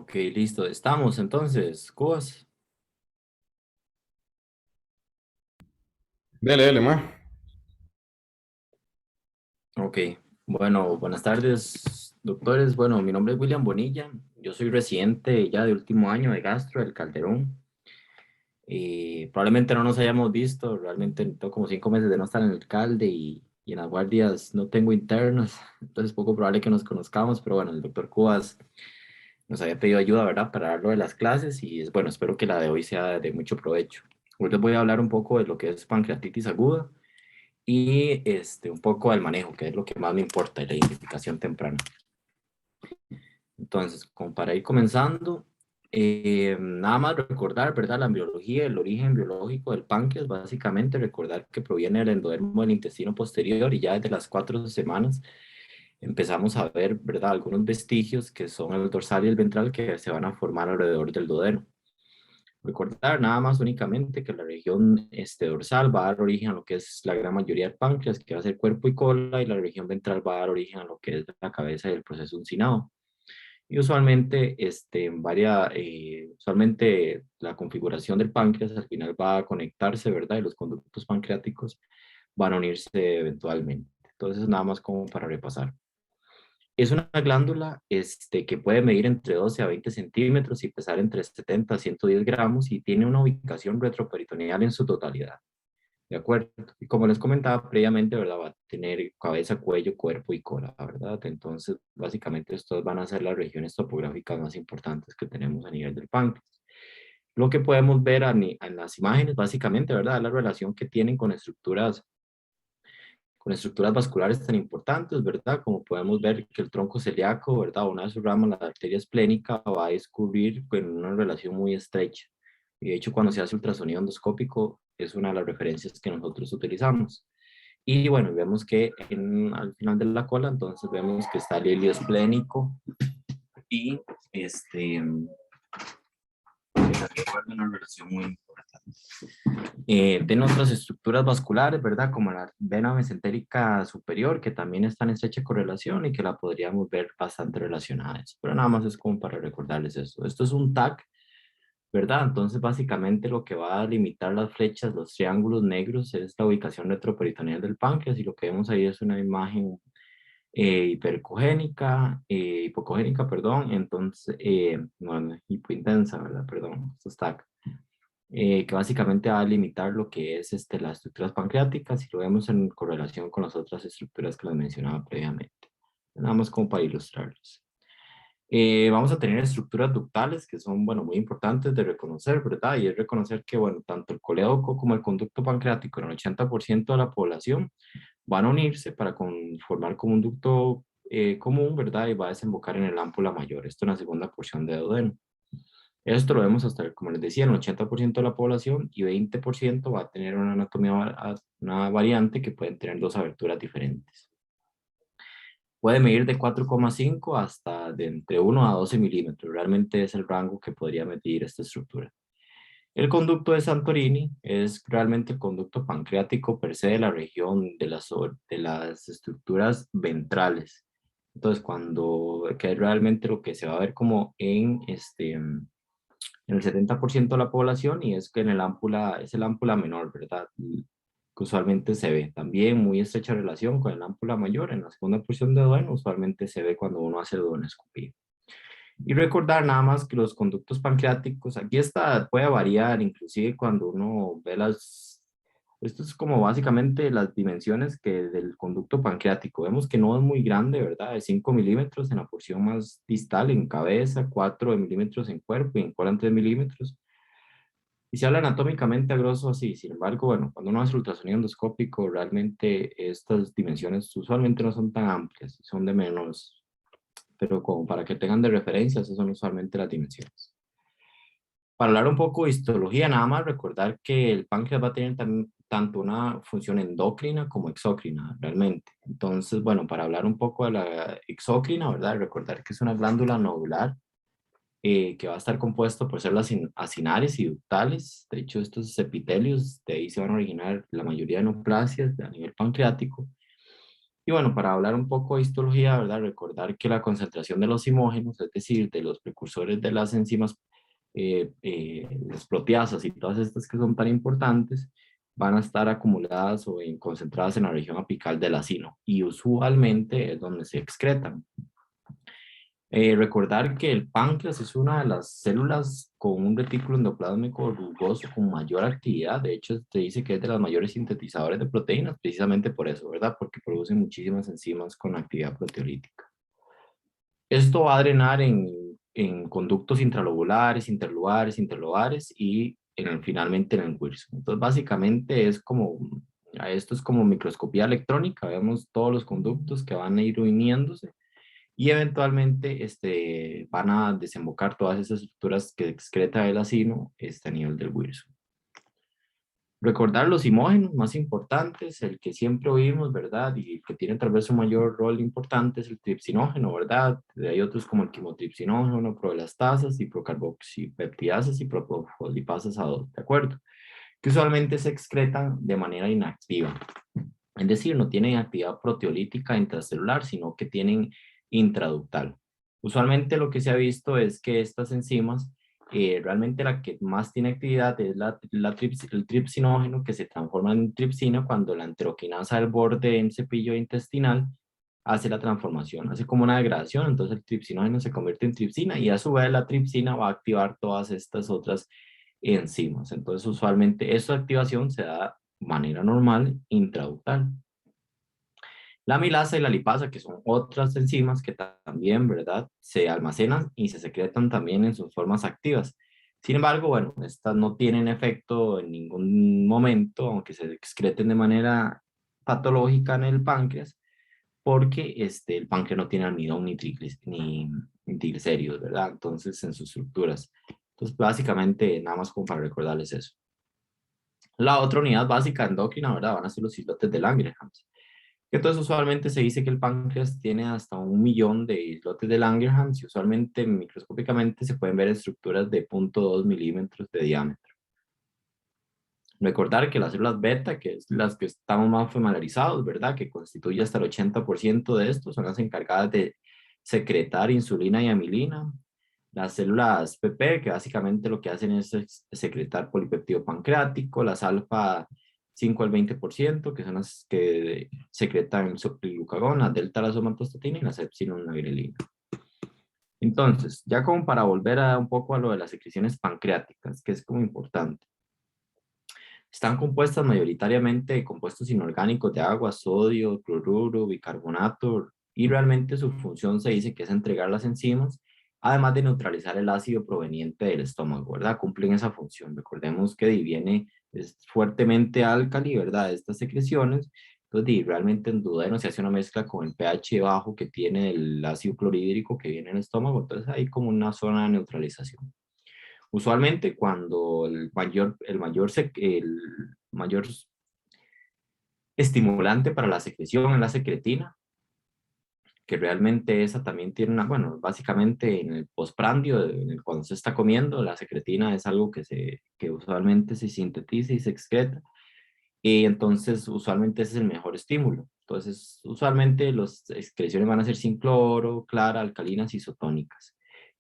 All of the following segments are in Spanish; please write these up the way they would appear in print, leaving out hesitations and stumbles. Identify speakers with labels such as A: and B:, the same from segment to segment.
A: Ok, listo. Estamos entonces, Cubas.
B: Dele, dele, más.
A: Ok, bueno, buenas tardes, doctores. Bueno, mi nombre es William Bonilla. Yo soy residente ya de último año de gastro del Calderón. Probablemente no nos hayamos visto. Realmente tengo como 5 meses de no estar en el CALDE y en las guardias no tengo internos. Entonces es poco probable que nos conozcamos. Pero bueno, el doctor Cubas nos había pedido ayuda, ¿verdad? Para dar lo de las clases y bueno, espero que la de hoy sea de mucho provecho. Hoy les voy a hablar un poco de lo que es pancreatitis aguda y un poco del manejo, que es lo que más me importa, y la identificación temprana. Entonces, como para ir comenzando, nada más recordar, ¿verdad? La embriología, el origen biológico del páncreas, básicamente recordar que proviene del endodermo del intestino posterior y ya desde las 4 semanas empezamos a ver, ¿verdad? Algunos vestigios que son el dorsal y el ventral que se van a formar alrededor del duodeno. Recordar nada más únicamente que la región dorsal va a dar origen a lo que es la gran mayoría del páncreas, que va a ser cuerpo y cola, y la región ventral va a dar origen a lo que es la cabeza y el proceso uncinado. Y usualmente, usualmente la configuración del páncreas al final va a conectarse, ¿verdad? Y los conductos pancreáticos van a unirse eventualmente. Entonces, nada más como para repasar. Es una glándula que puede medir entre 12 a 20 centímetros y pesar entre 70 a 110 gramos y tiene una ubicación retroperitoneal en su totalidad. ¿De acuerdo? Y como les comentaba previamente, ¿verdad? Va a tener cabeza, cuello, cuerpo y cola, ¿verdad? Entonces, básicamente, estos van a ser las regiones topográficas más importantes que tenemos a nivel del páncreas. Lo que podemos ver en las imágenes, básicamente, ¿verdad? La relación que tienen con estructuras vasculares tan importantes, ¿verdad? Como podemos ver que el tronco celíaco, ¿verdad? Una de sus ramas, la arteria esplénica, va a descubrir con una relación muy estrecha. Y de hecho, cuando se hace ultrasonido endoscópico, es una de las referencias que nosotros utilizamos. Y bueno, vemos que al final de la cola, entonces vemos que está el hilio esplénico y que guarda una relación muy importante. Tiene otras estructuras vasculares, ¿verdad? Como la vena mesentérica superior, que también está en estrecha correlación y que la podríamos ver bastante relacionada a eso. Pero nada más es como para recordarles eso. Esto es un TAC, ¿verdad? Entonces, básicamente lo que va a limitar las flechas, los triángulos negros, es la ubicación retroperitoneal del páncreas y lo que vemos ahí es una imagen hipercogénica, hipocogénica, perdón, entonces, no, hipointensa, ¿verdad? Perdón, esto está que básicamente va a limitar lo que es las estructuras pancreáticas y lo vemos en correlación con las otras estructuras que les mencionaba previamente. Nada más como para ilustrarlos. Vamos a tener estructuras ductales que son, bueno, muy importantes de reconocer, ¿verdad? Y es reconocer que, bueno, tanto el colédoco como el conducto pancreático en el 80% de la población van a unirse para formar como un ducto común, ¿verdad? Y va a desembocar en el ámpula mayor, esto en la segunda porción de duodeno. Esto lo vemos hasta, como les decía, el 80% de la población y 20% va a tener una anatomía, una variante que pueden tener dos aberturas diferentes. Puede medir de 4,5 hasta de entre 1 a 12 milímetros. Realmente es el rango que podría medir esta estructura. El conducto de Santorini es realmente el conducto pancreático per se de la región de las estructuras ventrales. Entonces, que es realmente lo que se va a ver como en el 70% de la población y es que en el ámpula, es el ámpula menor, ¿verdad? Y que usualmente se ve también muy estrecha relación con el ámpula mayor. En la segunda porción de duodeno usualmente se ve cuando uno hace duodenoscopía. Y recordar nada más que los conductos pancreáticos, aquí está, puede variar, inclusive cuando uno ve esto es como básicamente las dimensiones que del conducto pancreático. Vemos que no es muy grande, ¿verdad? De 5 milímetros en la porción más distal en cabeza, 4 milímetros en cuerpo y en cola 3 milímetros. Y se habla anatómicamente a grosso así. Sin embargo, bueno, cuando uno hace ultrasonido endoscópico, realmente estas dimensiones usualmente no son tan amplias, son de menos, pero como para que tengan de referencia, esas son usualmente las dimensiones. Para hablar un poco de histología, nada más recordar que el páncreas va a tener tanto una función endocrina como exócrina, realmente. Entonces, bueno, para hablar un poco de la exócrina, ¿verdad? Recordar que es una glándula nodular que va a estar compuesto por células acinares y ductales. De hecho, estos epitelios, de ahí se van a originar la mayoría de neoplasias a nivel pancreático. Y bueno, para hablar un poco de histología, ¿verdad? Recordar que la concentración de los simógenos, es decir, de los precursores de las enzimas, las proteasas y todas estas que son tan importantes, van a estar acumuladas o concentradas en la región apical del acino y usualmente es donde se excretan. Recordar que el páncreas es una de las células con un retículo endoplásmico rugoso con mayor actividad. De hecho, te dice que es de las mayores sintetizadores de proteínas, precisamente por eso, ¿verdad? Porque produce muchísimas enzimas con actividad proteolítica. Esto va a drenar en conductos intralobulares, interlobulares, interlobulares y finalmente en el hueso. Entonces, básicamente es como, esto es como microscopía electrónica. Vemos todos los conductos que van a ir uniéndose y eventualmente van a desembocar todas esas estructuras que excreta el acino a nivel del hueso. Recordar los simógenos más importantes, el que siempre oímos, ¿verdad? Y el que tiene tal vez un mayor rol importante es el tripsinógeno, ¿verdad? Hay otros como el quimotripsinógeno, proelastasas y procarboxipeptidasas y propofosfipasas A2, ¿de acuerdo? Que usualmente se excretan de manera inactiva. Es decir, no tienen actividad proteolítica intracelular, sino que tienen intraductal. Usualmente lo que se ha visto es que estas enzimas, realmente la que más tiene actividad es el tripsinógeno, que se transforma en tripsina cuando la enteroquinasa del borde en cepillo intestinal hace la transformación, hace como una degradación, entonces el tripsinógeno se convierte en tripsina y a su vez la tripsina va a activar todas estas otras enzimas. Entonces usualmente esta activación se da de manera normal intraductal. La amilasa y la lipasa, que son otras enzimas que también, ¿verdad? Se almacenan y se secretan también en sus formas activas. Sin embargo, bueno, estas no tienen efecto en ningún momento, aunque se excreten de manera patológica en el páncreas, porque el páncreas no tiene almidón ni triglicéridos, ¿verdad? Entonces, en sus estructuras. Entonces, básicamente, nada más como para recordarles eso. La otra unidad básica endocrina, ¿verdad? Van a ser los islotes de Langerhans. Entonces, usualmente se dice que el páncreas tiene hasta 1 millón de islotes de Langerhans y usualmente microscópicamente se pueden ver estructuras de 0.2 milímetros de diámetro. Recordar que las células beta, que es las que estamos más familiarizados, ¿verdad? Que constituye hasta el 80% de estos, son las encargadas de secretar insulina y amilina. Las células PP, que básicamente lo que hacen es secretar polipeptido pancreático. Las alfa 5 al 20%, que son las que secretan el soplilglucagón, las delta la somatostatina y las epsilon la grelina. Entonces, ya como para volver un poco a lo de las secreciones pancreáticas, que es como importante. Están compuestas mayoritariamente de compuestos inorgánicos de agua, sodio, cloruro, bicarbonato, y realmente su función se dice que es entregar las enzimas, además de neutralizar el ácido proveniente del estómago, ¿verdad? Cumplen esa función. Recordemos que es fuertemente álcali, ¿verdad? Estas secreciones, entonces realmente en duodeno se hace una mezcla con el pH bajo que tiene el ácido clorhídrico que viene en el estómago, entonces hay como una zona de neutralización. Usualmente cuando el mayor estimulante para la secreción es la secretina, que realmente esa también tiene bueno, básicamente en el postprandio, cuando se está comiendo, la secretina es algo que usualmente se sintetiza y se excreta, y entonces usualmente ese es el mejor estímulo. Entonces, usualmente las excreciones van a ser sin cloro, clara, alcalinas, isotónicas.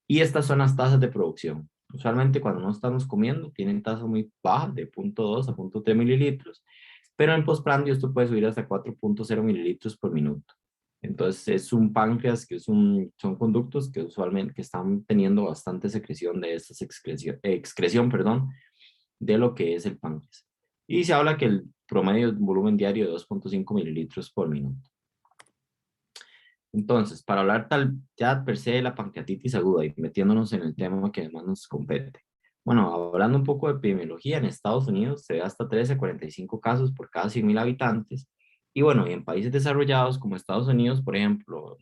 A: Y estas son las tasas de producción. Usualmente cuando no estamos comiendo tienen tasas muy bajas de 0.2 a 0.3 mililitros, pero en postprandio esto puede subir hasta 4.0 mililitros por minuto. Entonces es un páncreas que son conductos que usualmente que están teniendo bastante secreción de esta excreción, perdón, de lo que es el páncreas. Y se habla que el promedio es un volumen diario de 2.5 mililitros por minuto. Entonces, para hablar ya per se de la pancreatitis aguda y metiéndonos en el tema que más nos compete. Bueno, hablando un poco de epidemiología, en Estados Unidos se ve hasta 13 a 45 casos por cada 100.000 habitantes. Y bueno, y en países desarrollados como Estados Unidos, por ejemplo,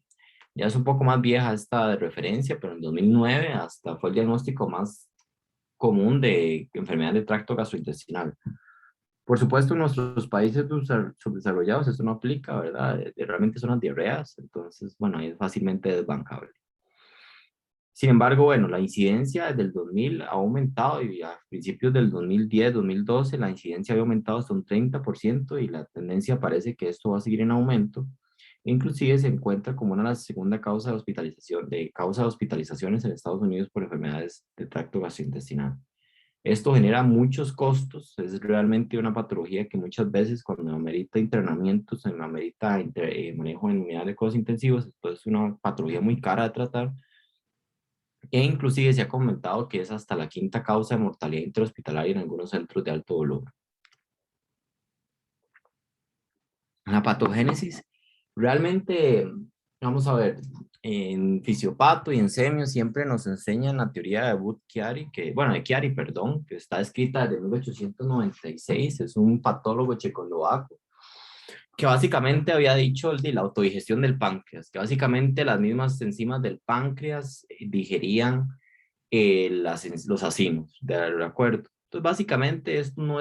A: ya es un poco más vieja esta de referencia, pero en 2009 hasta fue el diagnóstico más común de enfermedad de tracto gastrointestinal. Por supuesto, en nuestros países subdesarrollados eso no aplica, ¿verdad? Realmente son las diarreas, entonces, bueno, ahí es fácilmente desbancable. Sin embargo, bueno, la incidencia desde el 2000 ha aumentado y a principios del 2010, 2012, la incidencia había aumentado hasta un 30% y la tendencia parece que esto va a seguir en aumento. Inclusive se encuentra como una de las segunda causa de hospitalización, de causa de hospitalizaciones en Estados Unidos por enfermedades de tracto gastrointestinal. Esto genera muchos costos, es realmente una patología que muchas veces cuando amerita internamientos, amerita manejo en unidades de cuidados intensivos, entonces es una patología muy cara de tratar e inclusive se ha comentado que es hasta la quinta causa de mortalidad interhospitalaria en algunos centros de alto volumen. La patogénesis, realmente, vamos a ver, en Fisiopato y en Semio siempre nos enseñan la teoría de Chiari, que, bueno, de Chiari, perdón, que está escrita desde 1896, es un patólogo checoslovaco, que básicamente había dicho de la autodigestión del páncreas, que básicamente las mismas enzimas del páncreas digerían los acinos, ¿de acuerdo? Entonces, básicamente esto no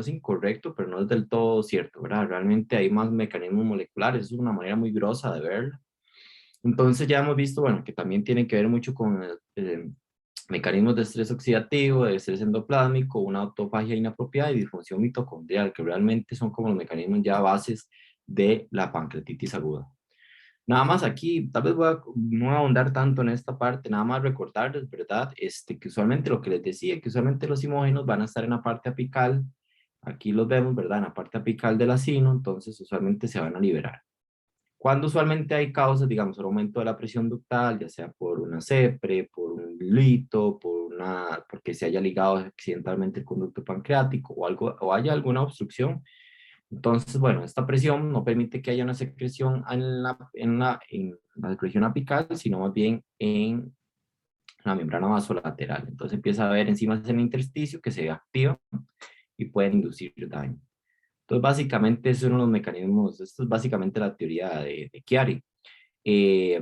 A: es incorrecto, pero no es del todo cierto, ¿verdad? Realmente hay más mecanismos moleculares, es una manera muy grosa de verlo. Entonces ya hemos visto, bueno, que también tiene que ver mucho con mecanismos de estrés oxidativo, de estrés endoplásmico, una autofagia inapropiada y disfunción mitocondrial, que realmente son como los mecanismos ya bases de la pancreatitis aguda. Nada más aquí, tal vez no voy a ahondar tanto en esta parte, nada más recordarles, ¿verdad? Que usualmente lo que les decía, que usualmente los simógenos van a estar en la parte apical, aquí los vemos, ¿verdad? En la parte apical del acino, entonces usualmente se van a liberar. Cuando usualmente hay causas, digamos, un aumento de la presión ductal, ya sea por una CEPRE, por un lito, porque se haya ligado accidentalmente el conducto pancreático o algo, o haya alguna obstrucción, entonces, bueno, esta presión no permite que haya una secreción en la secreción apical, sino más bien en la membrana vasolateral. Entonces empieza a haber enzimas en el intersticio que se activan y pueden inducir daño. Entonces, básicamente, esos son los mecanismos, esto es básicamente la teoría de Chiari. Eh,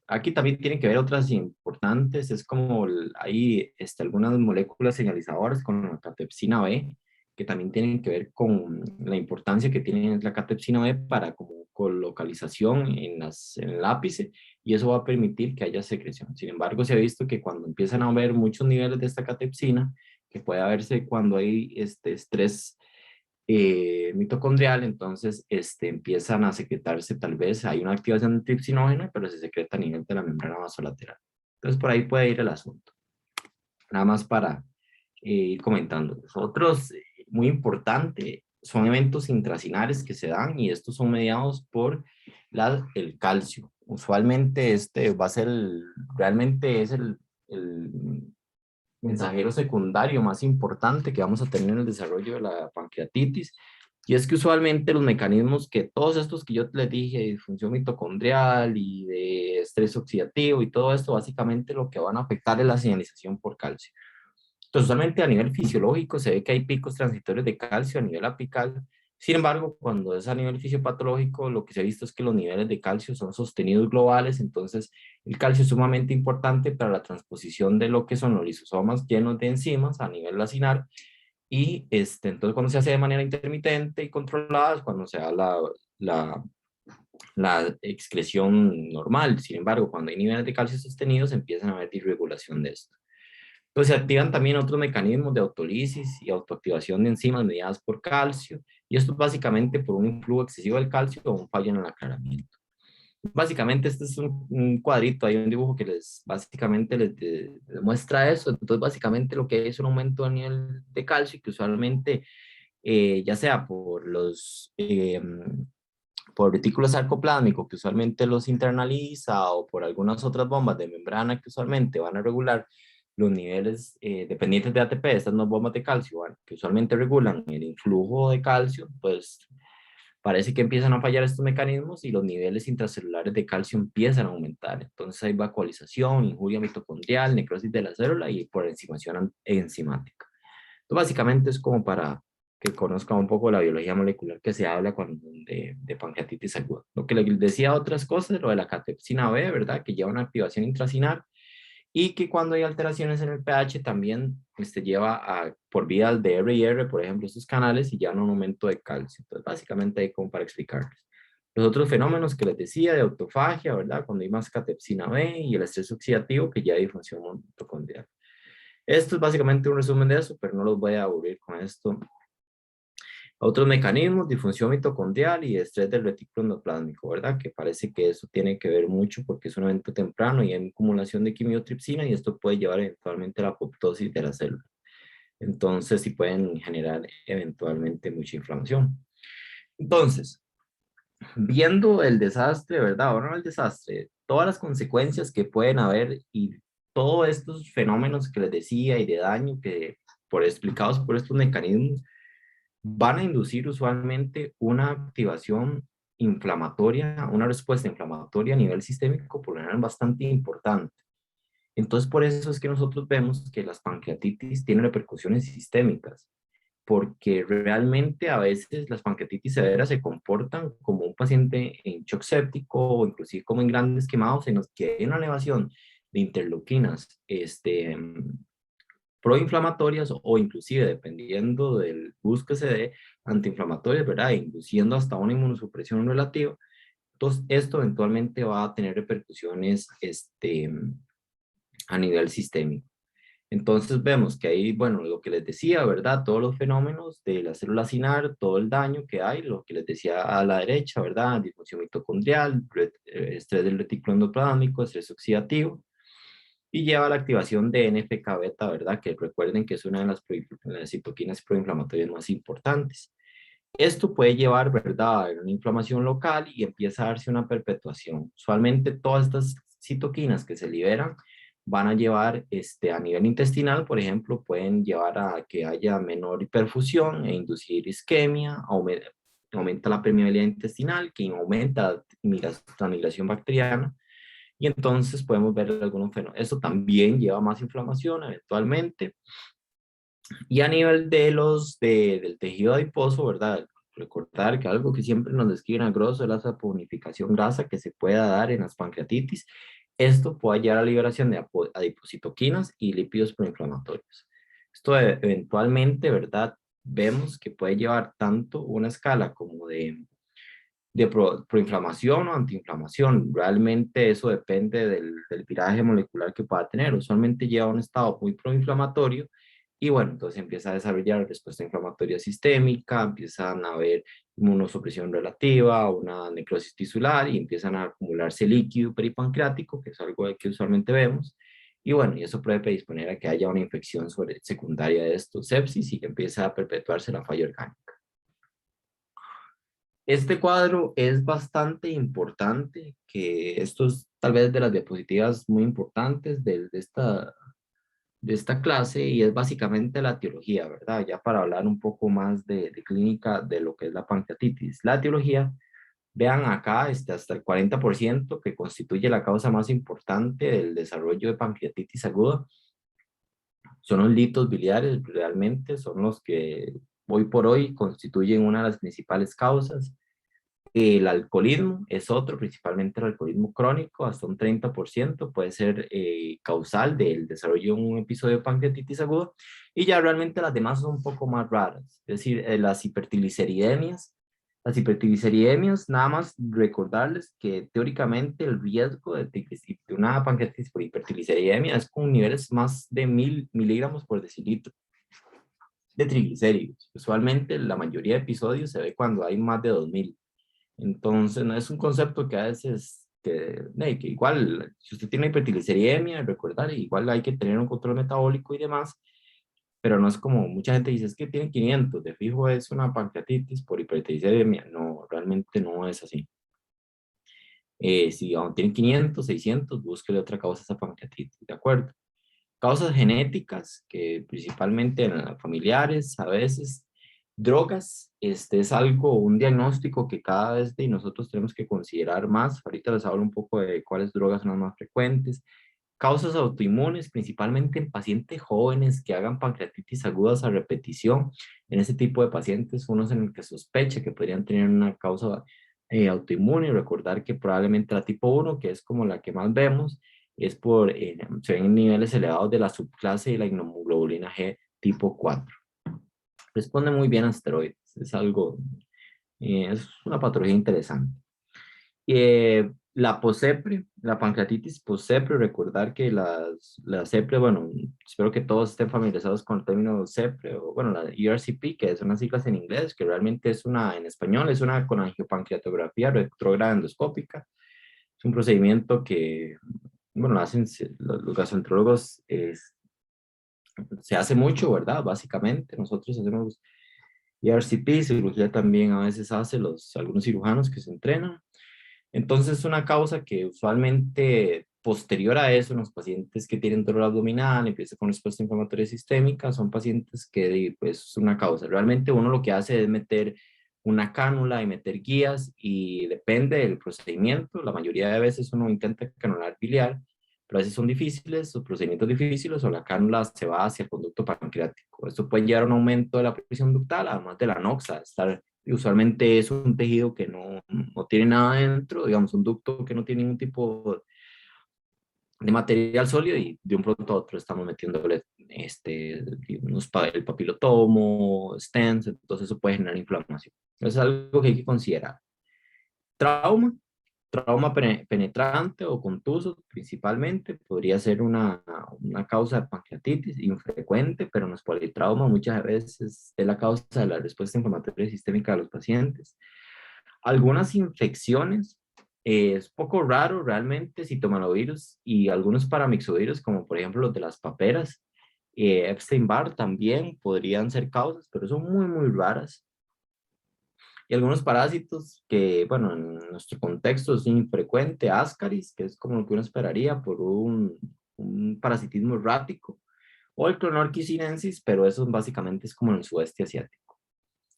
A: Aquí también tienen que ver otras importantes, es como hay algunas moléculas señalizadoras con la catepsina B, que también tienen que ver con la importancia que tiene la catepsina B para como colocalización en el ápice, y eso va a permitir que haya secreción. Sin embargo, se ha visto que cuando empiezan a haber muchos niveles de esta catepsina, que puede haberse cuando hay estrés mitocondrial, entonces empiezan a secretarse, tal vez hay una activación de tripsinógeno, pero se secreta a nivel de la membrana vasolateral. Entonces por ahí puede ir el asunto. Nada más para ir comentando. Otros, muy importante, son eventos intracinares que se dan y estos son mediados por el calcio. Usualmente va a ser, realmente es el mensajero secundario más importante que vamos a tener en el desarrollo de la pancreatitis. Y es que usualmente los mecanismos que todos estos que yo les dije, de disfunción mitocondrial y de estrés oxidativo y todo esto, básicamente lo que van a afectar es la señalización por calcio. Entonces, usualmente a nivel fisiológico se ve que hay picos transitorios de calcio a nivel apical. Sin embargo, cuando es a nivel fisiopatológico, lo que se ha visto es que los niveles de calcio son sostenidos globales, entonces el calcio es sumamente importante para la transposición de lo que son los lisosomas llenos de enzimas a nivel lacinar y entonces cuando se hace de manera intermitente y controlada es cuando se da la, la excreción normal. Sin embargo, cuando hay niveles de calcio sostenidos empiezan a haber disregulación de esto. Pues se activan también otros mecanismos de autolisis y autoactivación de enzimas mediadas por calcio, y esto es básicamente por un influjo excesivo del calcio o un fallo en el aclaramiento. Básicamente este es un cuadrito, hay un dibujo que básicamente les muestra eso. Entonces básicamente lo que es un aumento a nivel de calcio que usualmente ya sea por retículo sarcoplásmico que usualmente los internaliza o por algunas otras bombas de membrana que usualmente van a regular los niveles dependientes de ATP, estas no bombas de calcio, ¿vale? Que usualmente regulan el influjo de calcio, pues parece que empiezan a fallar estos mecanismos y los niveles intracelulares de calcio empiezan a aumentar. Entonces hay vacuolización, injuria mitocondrial, necrosis de la célula y por enzimación enzimática. Entonces, básicamente es como para que conozcan un poco la biología molecular que se habla de pancreatitis aguda. Lo que les decía otras cosas, lo de la catepsina B, ¿verdad? Que lleva una activación intracinar y que cuando hay alteraciones en el pH también lleva por vías de R y R, por ejemplo, estos canales y llevan un aumento de calcio. Entonces, básicamente ahí como para explicarles. Los otros fenómenos que les decía de autofagia, ¿verdad? Cuando hay más catepsina B y el estrés oxidativo que ya hay disfunción mitocondrial. Esto es básicamente un resumen de eso, pero no los voy a aburrir con esto. Otros mecanismos, disfunción mitocondrial y estrés del retículo endoplásmico, ¿verdad? Que parece que eso tiene que ver mucho porque es un evento temprano y hay acumulación de quimiotripsina y esto puede llevar eventualmente a la apoptosis de la célula. Entonces, sí pueden generar eventualmente mucha inflamación. Entonces, viendo el desastre, ¿verdad? Ahora no el desastre, todas las consecuencias que pueden haber y todos estos fenómenos que les decía y de daño que por explicados por estos mecanismos van a inducir usualmente una activación inflamatoria, una respuesta inflamatoria a nivel sistémico por lo general bastante importante. Entonces, por eso es que nosotros vemos que las pancreatitis tienen repercusiones sistémicas, porque realmente a veces las pancreatitis severas se comportan como un paciente en shock séptico o inclusive como en grandes quemados en los que hay una elevación de interleuquinas proinflamatorias o inclusive dependiendo del bus que se dé, antiinflamatorias, ¿verdad? Induciendo hasta una inmunosupresión relativa. Entonces, esto eventualmente va a tener repercusiones a nivel sistémico. Entonces vemos que ahí, bueno, lo que les decía, ¿verdad? Todos los fenómenos de la célula cinar, todo el daño que hay, lo que les decía a la derecha, ¿verdad? Disfunción mitocondrial, estrés del retículo endoplasmático, estrés oxidativo, y lleva a la activación de NFK beta, ¿verdad? Que recuerden que es una de las citoquinas proinflamatorias más importantes. Esto puede llevar, ¿verdad?, a una inflamación local y empieza a darse una perpetuación. Usualmente todas estas citoquinas que se liberan van a llevar a nivel intestinal, por ejemplo, pueden llevar a que haya menor hiperfusión e inducir isquemia, aumenta la permeabilidad intestinal, que aumenta la migración bacteriana, y entonces podemos ver algunos fenómenos. Eso también lleva más inflamación eventualmente. Y a nivel del tejido adiposo, ¿verdad? Recordar que algo que siempre nos describen a grosso es la saponificación grasa que se pueda dar en las pancreatitis. Esto puede llevar a la liberación de adipocitoquinas y lípidos proinflamatorios. Esto eventualmente, ¿verdad? Vemos que puede llevar tanto una escala como de proinflamación o antiinflamación. Realmente eso depende del viraje molecular que pueda tener. Usualmente lleva a un estado muy proinflamatorio y bueno, entonces empieza a desarrollar respuesta inflamatoria sistémica, empiezan a haber inmunosupresión relativa, una necrosis tisular y empiezan a acumularse líquido peripancreático, que es algo que usualmente vemos. Y bueno, y eso puede predisponer a que haya una infección secundaria de esto, sepsis, y que empieza a perpetuarse la falla orgánica. Este cuadro es bastante importante, que esto es tal vez de las diapositivas muy importantes de esta clase y es básicamente la etiología, ¿verdad? Ya para hablar un poco más de clínica de lo que es la pancreatitis. La etiología, vean acá hasta el 40% que constituye la causa más importante del desarrollo de pancreatitis aguda. Son los litos biliares, realmente son los que hoy por hoy constituyen una de las principales causas. El alcoholismo es otro, principalmente el alcoholismo crónico, hasta un 30% puede ser causal del desarrollo de un episodio de pancreatitis aguda, y ya realmente las demás son un poco más raras, es decir, las hipertrigliceridemias, nada más recordarles que teóricamente el riesgo de una pancreatitis por hipertrigliceridemia es con niveles más de 1000 miligramos por decilitro de triglicéridos. Usualmente la mayoría de episodios se ve cuando hay más de 2000. Entonces, no es un concepto que a veces, que igual, si usted tiene hipertrigliceridemia, recordar, igual hay que tener un control metabólico y demás, pero no es como mucha gente dice, es que tiene 500, de fijo es una pancreatitis por hipertrigliceridemia. No, realmente no es así. Si aún tiene 500, 600, búsquele otra causa a esa pancreatitis, ¿de acuerdo? Causas genéticas, que principalmente en las familiares, a veces drogas, este es algo, un diagnóstico que cada vez de nosotros tenemos que considerar más. Ahorita les hablo un poco de cuáles drogas son las más frecuentes. Causas autoinmunes, principalmente en pacientes jóvenes que hagan pancreatitis agudas a repetición. En ese tipo de pacientes, unos en el que sospecha que podrían tener una causa autoinmune, y recordar que probablemente la tipo 1, que es como la que más vemos, es se ven niveles elevados de la subclase de la inmunoglobulina G tipo 4. Responde muy bien a esteroides, es algo, es una patología interesante. La posepre, la pancreatitis posepre, recordar que la CEPRE, bueno, espero que todos estén familiarizados con el término CEPRE, o bueno, la ERCP, que son las siglas en inglés, que realmente es una, en español, es una con angiopancreatografía retrógrada endoscópica. Es un procedimiento que, bueno, hacen los gastroenterólogos, se hace mucho, ¿verdad? Básicamente, nosotros hacemos ERCP, cirugía también a veces hace algunos cirujanos que se entrenan. Entonces, es una causa que usualmente posterior a eso, en los pacientes que tienen dolor abdominal, empieza con respuesta inflamatoria sistémica, son pacientes que, pues, es una causa. Realmente uno lo que hace es meter una cánula y meter guías y depende del procedimiento. La mayoría de veces uno intenta canular biliar, pero a veces son difíciles, los procedimientos difíciles o la cánula se va hacia el conducto pancreático. Esto puede llevar a un aumento de la presión ductal, además de la noxa, estar y usualmente es un tejido que no tiene nada dentro, digamos, un ducto que no tiene ningún tipo de material sólido y de un pronto a otro estamos metiéndole el papilotomo, stents, entonces eso puede generar inflamación. Eso es algo que hay que considerar. Trauma, trauma penetrante o contuso principalmente, podría ser una causa de pancreatitis infrecuente, pero no es politrauma, muchas veces es la causa de la respuesta inflamatoria sistémica de los pacientes. Algunas infecciones, es poco raro realmente citomegalovirus y algunos paramixovirus, como por ejemplo los de las paperas, Epstein-Barr también podrían ser causas, pero son muy, muy raras. Y algunos parásitos que, bueno, en nuestro contexto es infrecuente, Ascaris, que es como lo que uno esperaría por un parasitismo errático, o el Clonorchis sinensis, pero eso básicamente es como en el sudeste asiático.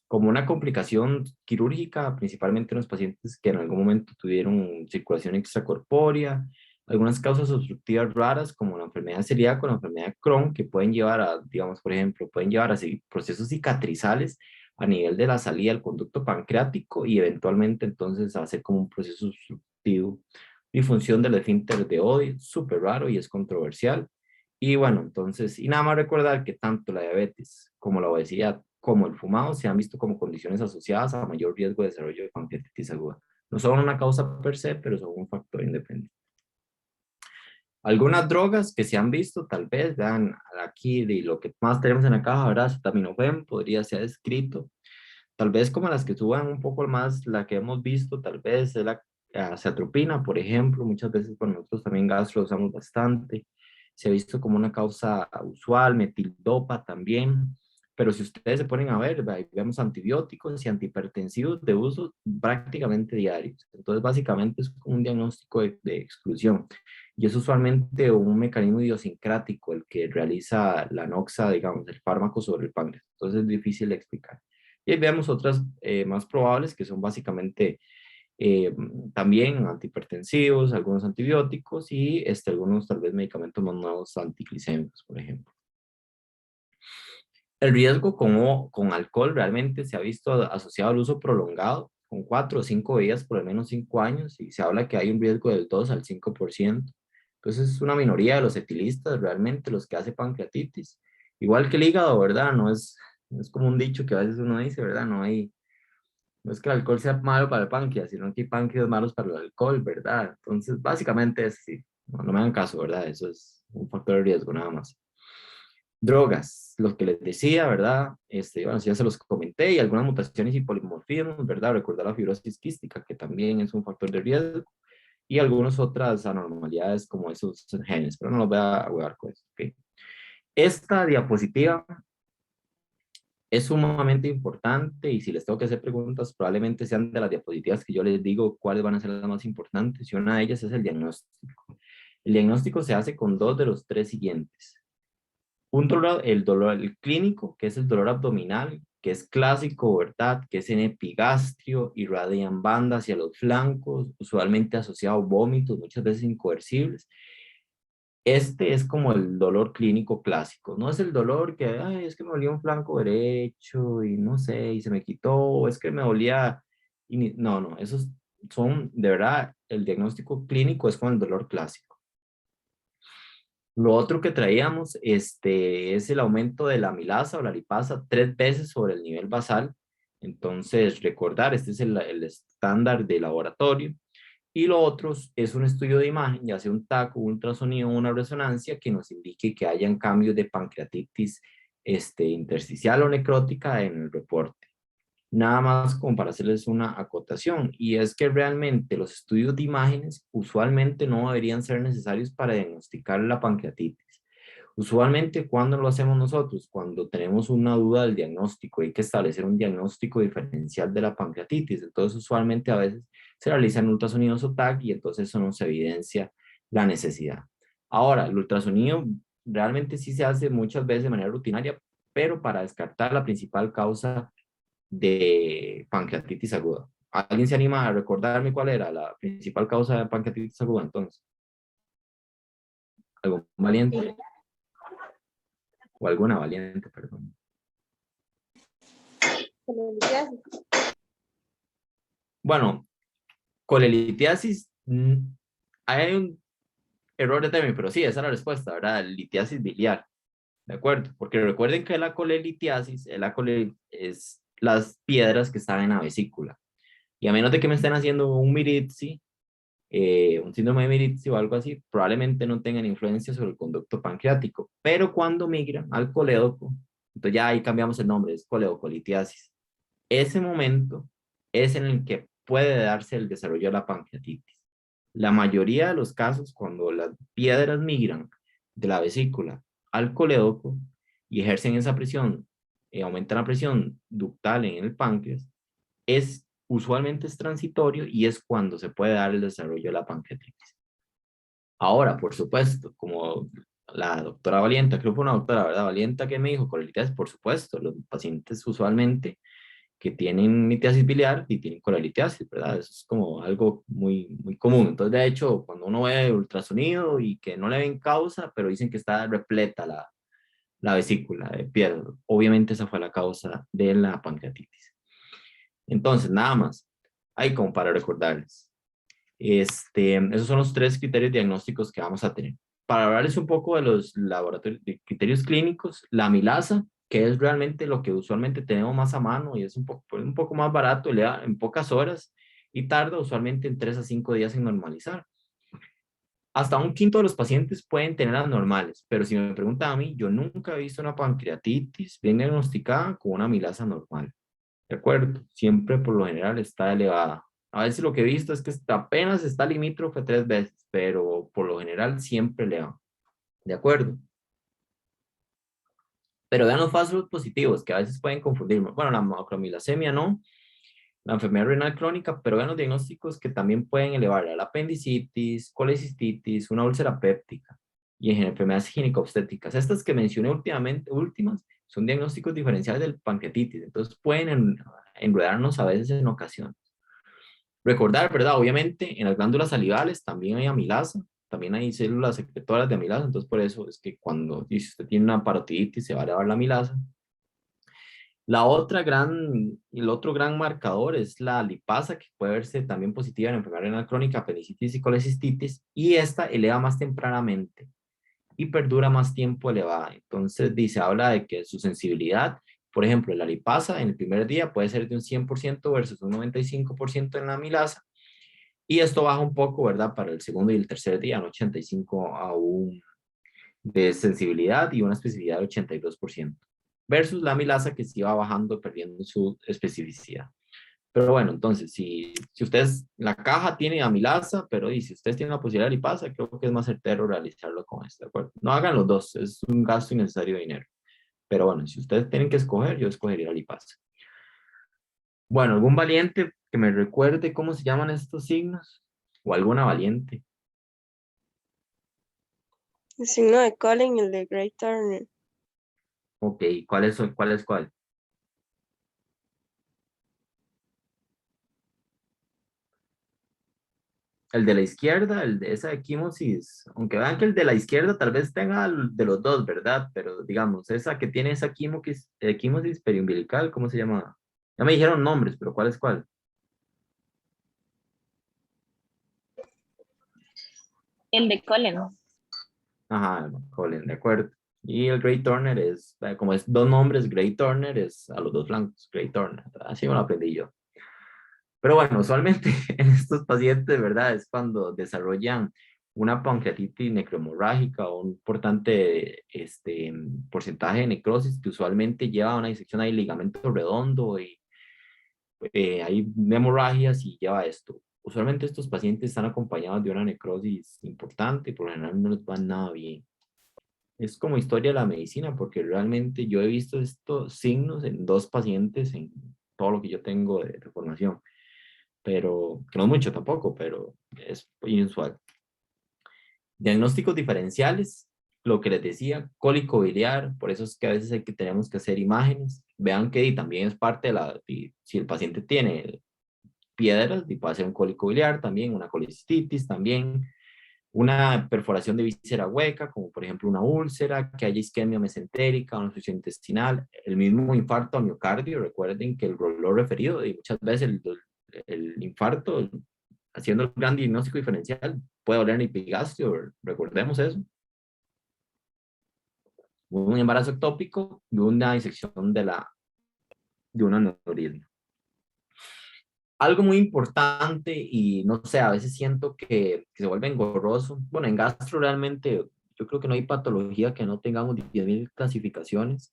A: Como una complicación quirúrgica, principalmente en los pacientes que en algún momento tuvieron circulación extracorpórea, algunas causas obstructivas raras como la enfermedad celíaca o la enfermedad de Crohn, que pueden llevar a, digamos, por ejemplo, pueden llevar a procesos cicatrizales a nivel de la salida del conducto pancreático y eventualmente entonces hacer como un proceso obstructivo. Disfunción del esfínter de Oddi, súper raro y es controversial. Y bueno, entonces, y nada más recordar que tanto la diabetes como la obesidad como el fumado se han visto como condiciones asociadas a mayor riesgo de desarrollo de pancreatitis aguda. No son una causa per se, pero son un factor independiente. Algunas drogas que se han visto, tal vez, vean aquí de lo que más tenemos en la caja, ¿verdad? Acetaminofén podría ser escrito. Tal vez como las que suban un poco más, la que hemos visto, tal vez es la acetropina, por ejemplo. Muchas veces con nosotros también gastro usamos bastante. Se ha visto como una causa usual, metildopa también. Pero si ustedes se ponen a ver, vemos antibióticos y antihipertensivos de uso prácticamente diarios. Entonces, básicamente es como un diagnóstico de exclusión. Y es usualmente un mecanismo idiosincrático el que realiza la noxa, digamos, el fármaco sobre el páncreas. Entonces es difícil de explicar. Y ahí vemos otras más probables que son básicamente eh, también antihipertensivos, algunos antibióticos y algunos tal vez medicamentos más nuevos antiglicémicos, por ejemplo. El riesgo con alcohol realmente se ha visto asociado al uso prolongado, con 4 o 5 días, por lo menos 5 años, y se habla que hay un riesgo del 2 al 5%. Entonces es una minoría de los etilistas realmente los que hace pancreatitis. Igual que el hígado, ¿verdad? No es como un dicho que a veces uno dice, ¿verdad? No es que el alcohol sea malo para el páncreas, sino que hay páncreas malos para el alcohol, ¿verdad? Entonces, básicamente es así. No me hagan caso, ¿verdad? Eso es un factor de riesgo nada más. Drogas, lo que les decía, ¿verdad? Bueno, sí, ya se los comenté, y algunas mutaciones y polimorfismos, ¿verdad? Recordar la fibrosis quística, que también es un factor de riesgo, y algunas otras anormalidades como esos genes, pero no los voy a jugar con eso, ¿ok? Esta diapositiva es sumamente importante y si les tengo que hacer preguntas, probablemente sean de las diapositivas que yo les digo cuáles van a ser las más importantes y una de ellas es el diagnóstico. El diagnóstico se hace con dos de los tres siguientes. El dolor el clínico, que es el dolor abdominal, que es clásico, ¿verdad? Que es en epigastrio, irradia en banda hacia los flancos, usualmente asociado a vómitos, muchas veces incoercibles. Este es como el dolor clínico clásico, no es el dolor que, ay, es que me dolía un flanco derecho y no sé, y se me quitó, o es que me dolía, no, no, esos son, de verdad, el diagnóstico clínico es con el dolor clásico. Lo otro que traíamos es el aumento de la amilasa o la lipasa 3 veces sobre el nivel basal. Entonces, recordar, este es el estándar de laboratorio. Y lo otro es un estudio de imagen, ya sea un TAC, un ultrasonido o una resonancia que nos indique que hayan cambios de pancreatitis intersticial o necrótica en el reporte. Nada más como para hacerles una acotación, y es que realmente los estudios de imágenes usualmente no deberían ser necesarios para diagnosticar la pancreatitis. Usualmente, ¿cuándo lo hacemos nosotros? Cuando tenemos una duda del diagnóstico, hay que establecer un diagnóstico diferencial de la pancreatitis. Entonces, usualmente a veces se realizan ultrasonidos o TAC y entonces eso nos evidencia la necesidad. Ahora, el ultrasonido realmente sí se hace muchas veces de manera rutinaria, pero para descartar la principal causa de pancreatitis aguda. ¿Alguien se anima a recordarme cuál era la principal causa de pancreatitis aguda entonces? ¿Algún valiente? O alguna valiente, perdón. Bueno, colelitiasis, hay un error de término, pero sí, esa es la respuesta, ¿verdad? Litiasis biliar, ¿de acuerdo? Porque recuerden que la colelitiasis es las piedras que están en la vesícula. Y a menos de que me estén haciendo un miritzi, un síndrome de miritzi o algo así, probablemente no tengan influencia sobre el conducto pancreático. Pero cuando migran al colédoco, entonces ya ahí cambiamos el nombre, es coledocolitiasis. Ese momento es en el que puede darse el desarrollo de la pancreatitis. La mayoría de los casos, cuando las piedras migran de la vesícula al colédoco y ejercen esa presión, aumentan la presión ductal en el páncreas, usualmente es transitorio y es cuando se puede dar el desarrollo de la pancreatitis. Ahora, por supuesto, como la doctora Valienta, creo que fue una doctora, ¿verdad? Valienta que me dijo, colelitiasis, por supuesto, los pacientes usualmente que tienen litiasis biliar y tienen colelitiasis, ¿verdad? Eso es como algo muy, muy común. Entonces, de hecho, cuando uno ve ultrasonido y que no le ven causa, pero dicen que está repleta la vesícula de piedra, obviamente esa fue la causa de la pancreatitis. Entonces, nada más, ahí como para recordarles. Esos son los tres criterios diagnósticos que vamos a tener. Para hablarles un poco de los laboratorios, de criterios clínicos, la amilasa, que es realmente lo que usualmente tenemos más a mano y es un poco más barato, le da en pocas horas y tarda usualmente en 3 a 5 días en normalizar. Hasta un quinto de los pacientes pueden tener anormales, pero si me preguntan a mí, yo nunca he visto una pancreatitis bien diagnosticada con una amilasa normal. ¿De acuerdo? Siempre por lo general está elevada. A veces lo que he visto es que apenas está limítrofe 3 veces, pero por lo general siempre eleva. ¿De acuerdo? Pero vean los falsos positivos, que a veces pueden confundirme. Bueno, la macromilasemia no, la enfermedad renal crónica, pero vean los diagnósticos que también pueden elevar la apendicitis, colecistitis, una úlcera péptica y en enfermedades ginecobstétricas. Estas que mencioné últimas, son diagnósticos diferenciales del pancreatitis, entonces pueden enredarnos a veces en ocasiones. Recordar, ¿verdad? Obviamente en las glándulas salivales también hay amilasa, también hay células secretoras de amilasa, entonces por eso es que cuando si usted tiene una parotiditis se va a elevar la amilasa. El otro gran marcador es la lipasa, que puede verse también positiva en enfermedad renal crónica, apendicitis y colecistitis, y esta eleva más tempranamente y perdura más tiempo elevada. Entonces, habla de que su sensibilidad, por ejemplo, la lipasa en el primer día puede ser de un 100% versus un 95% en la amilasa, y esto baja un poco, ¿verdad? Para el segundo y el tercer día, un 85 a un de sensibilidad y una especificidad de 82%, versus la amilasa que sí va bajando, perdiendo su especificidad. Pero bueno, entonces, si ustedes, la caja tiene amilasa, pero y si ustedes tienen la posibilidad de lipasa, creo que es más certero realizarlo con esto, ¿de acuerdo? No hagan los dos, es un gasto innecesario de dinero. Pero bueno, si ustedes tienen que escoger, yo escogería la lipasa. Bueno, ¿algún valiente que me recuerde cómo se llaman estos signos? ¿O alguna valiente?
B: El signo de Colin y el de Gray Turner.
A: Ok, ¿cuál es cuál? El de la izquierda, el de esa equimosis, aunque vean que el de la izquierda tal vez tenga el de los dos, ¿verdad? Pero digamos, esa que tiene esa equimosis periumbilical, ¿cómo se llama? Ya me dijeron nombres, pero ¿cuál es cuál?
C: El de Colin.
A: Ajá, Colin, de acuerdo. Y el Gray Turner como es dos nombres, Gray Turner es a los dos flancos, Gray Turner. Así me lo aprendí yo. Pero bueno, usualmente en estos pacientes, ¿verdad? Es cuando desarrollan una pancreatitis necromorrágica o un importante porcentaje de necrosis que usualmente lleva a una disección de ligamento redondo y hay hemorragias y lleva esto. Usualmente estos pacientes están acompañados de una necrosis importante y por lo general no les va nada bien. Es como historia de la medicina porque realmente yo he visto estos signos en 2 pacientes en todo lo que yo tengo de formación, pero que no es mucho tampoco, pero es inusual. Diagnósticos diferenciales, lo que les decía, cólico biliar, por eso es que a veces tenemos que hacer imágenes. Vean que también es parte de si el paciente tiene piedras, y puede ser un cólico biliar también, una colicistitis también, una perforación de víscera hueca, como por ejemplo una úlcera, que haya isquemia mesentérica, una obstrucción intestinal, el mismo infarto a miocardio. Recuerden que lo referido, y muchas veces el infarto, haciendo el gran diagnóstico diferencial, puede oler en epigastrio, recordemos eso. Un embarazo ectópico y una disección de un aneurisma. Algo muy importante, y no sé, a veces siento que se vuelve engorroso. Bueno, en gastro realmente yo creo que no hay patología que no tengamos 10.000 clasificaciones.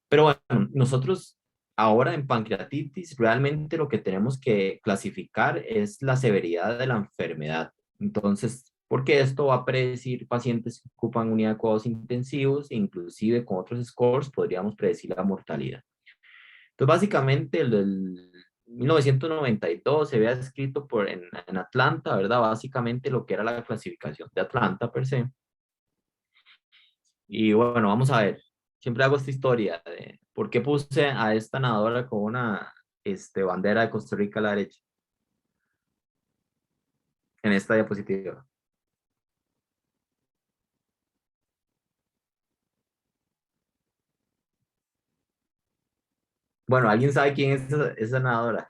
A: Pero bueno, nosotros ahora en pancreatitis realmente lo que tenemos que clasificar es la severidad de la enfermedad. Entonces, porque esto va a predecir pacientes que ocupan unidad de cuidados intensivos, inclusive con otros scores podríamos predecir la mortalidad. Entonces, básicamente, el del 1992 se había escrito en Atlanta, ¿verdad? Básicamente lo que era la clasificación de Atlanta per se. Y bueno, vamos a ver. Siempre hago esta historia de por qué puse a esta nadadora con una bandera de Costa Rica a la derecha en esta diapositiva. Bueno, ¿alguien sabe quién es esa nadadora?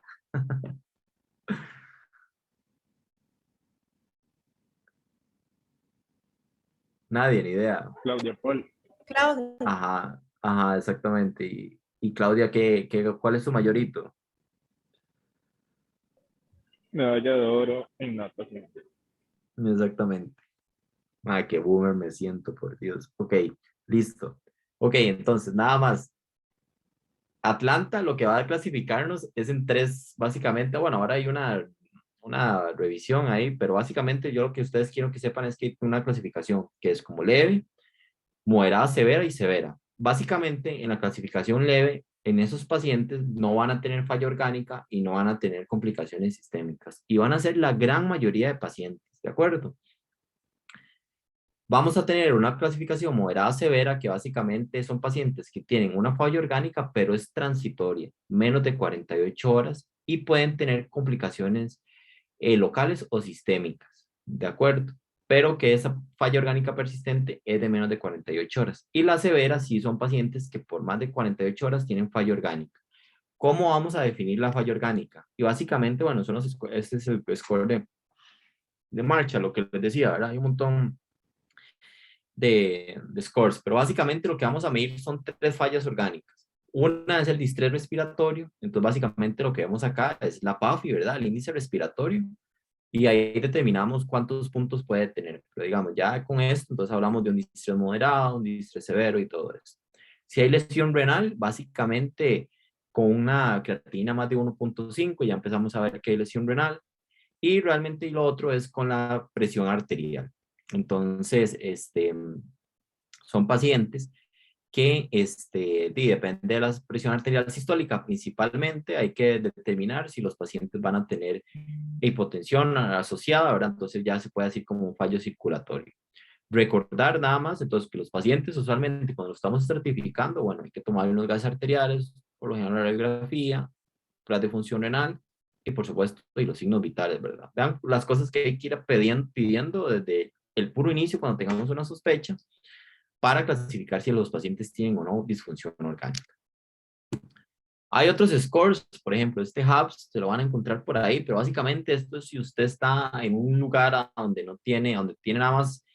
A: Nadie, ni idea.
D: Claudia Paul,
B: Claudia.
A: Ajá, ajá, exactamente. Y Claudia, ¿cuál es su mayorito?
D: medalla de oro en natación.
A: Exactamente. Ay, qué boomer me siento, por Dios. Ok, listo. Ok, entonces, nada más. Atlanta lo que va a clasificarnos es en 3, básicamente. Bueno, ahora hay una revisión ahí, pero básicamente yo lo que ustedes quiero que sepan es que hay una clasificación que es como leve, moderada, severa y severa. Básicamente, en la clasificación leve, en esos pacientes no van a tener falla orgánica y no van a tener complicaciones sistémicas. Y van a ser la gran mayoría de pacientes, ¿de acuerdo? Vamos a tener una clasificación moderada severa, que básicamente son pacientes que tienen una falla orgánica, pero es transitoria, menos de 48 horas, y pueden tener complicaciones locales o sistémicas, ¿de acuerdo? Pero que esa falla orgánica persistente es de menos de 48 horas. Y la severa sí son pacientes que por más de 48 horas tienen falla orgánica. ¿Cómo vamos a definir la falla orgánica? Y básicamente, bueno, este es el score de marcha, lo que les decía, ¿verdad? Hay un montón de scores, pero básicamente lo que vamos a medir son 3 fallas orgánicas. Una es el distrés respiratorio, entonces básicamente lo que vemos acá es la PAFI, ¿verdad? El índice respiratorio, y ahí determinamos cuántos puntos puede tener. Pero digamos, ya con esto, entonces hablamos de un distrés moderado, un distrés severo y todo eso. Si hay lesión renal, básicamente con una creatinina más de 1.5 ya empezamos a ver que hay lesión renal, y realmente lo otro es con la presión arterial. Entonces, son pacientes que depende de la presión arterial sistólica principalmente, hay que determinar si los pacientes van a tener hipotensión asociada, ¿verdad? Entonces ya se puede decir como un fallo circulatorio. Recordar nada más, entonces, que los pacientes usualmente cuando los estamos estratificando, bueno, hay que tomar unos gases arteriales, por lo general la radiografía, pruebas de función renal y por supuesto y los signos vitales, ¿verdad? Vean las cosas que hay que ir pidiendo desde el puro inicio cuando tengamos una sospecha para clasificar si los pacientes tienen o no disfunción orgánica. Hay otros scores, por ejemplo, HABS, se lo van a encontrar por ahí, pero básicamente esto es si usted está en un lugar donde tiene nada más,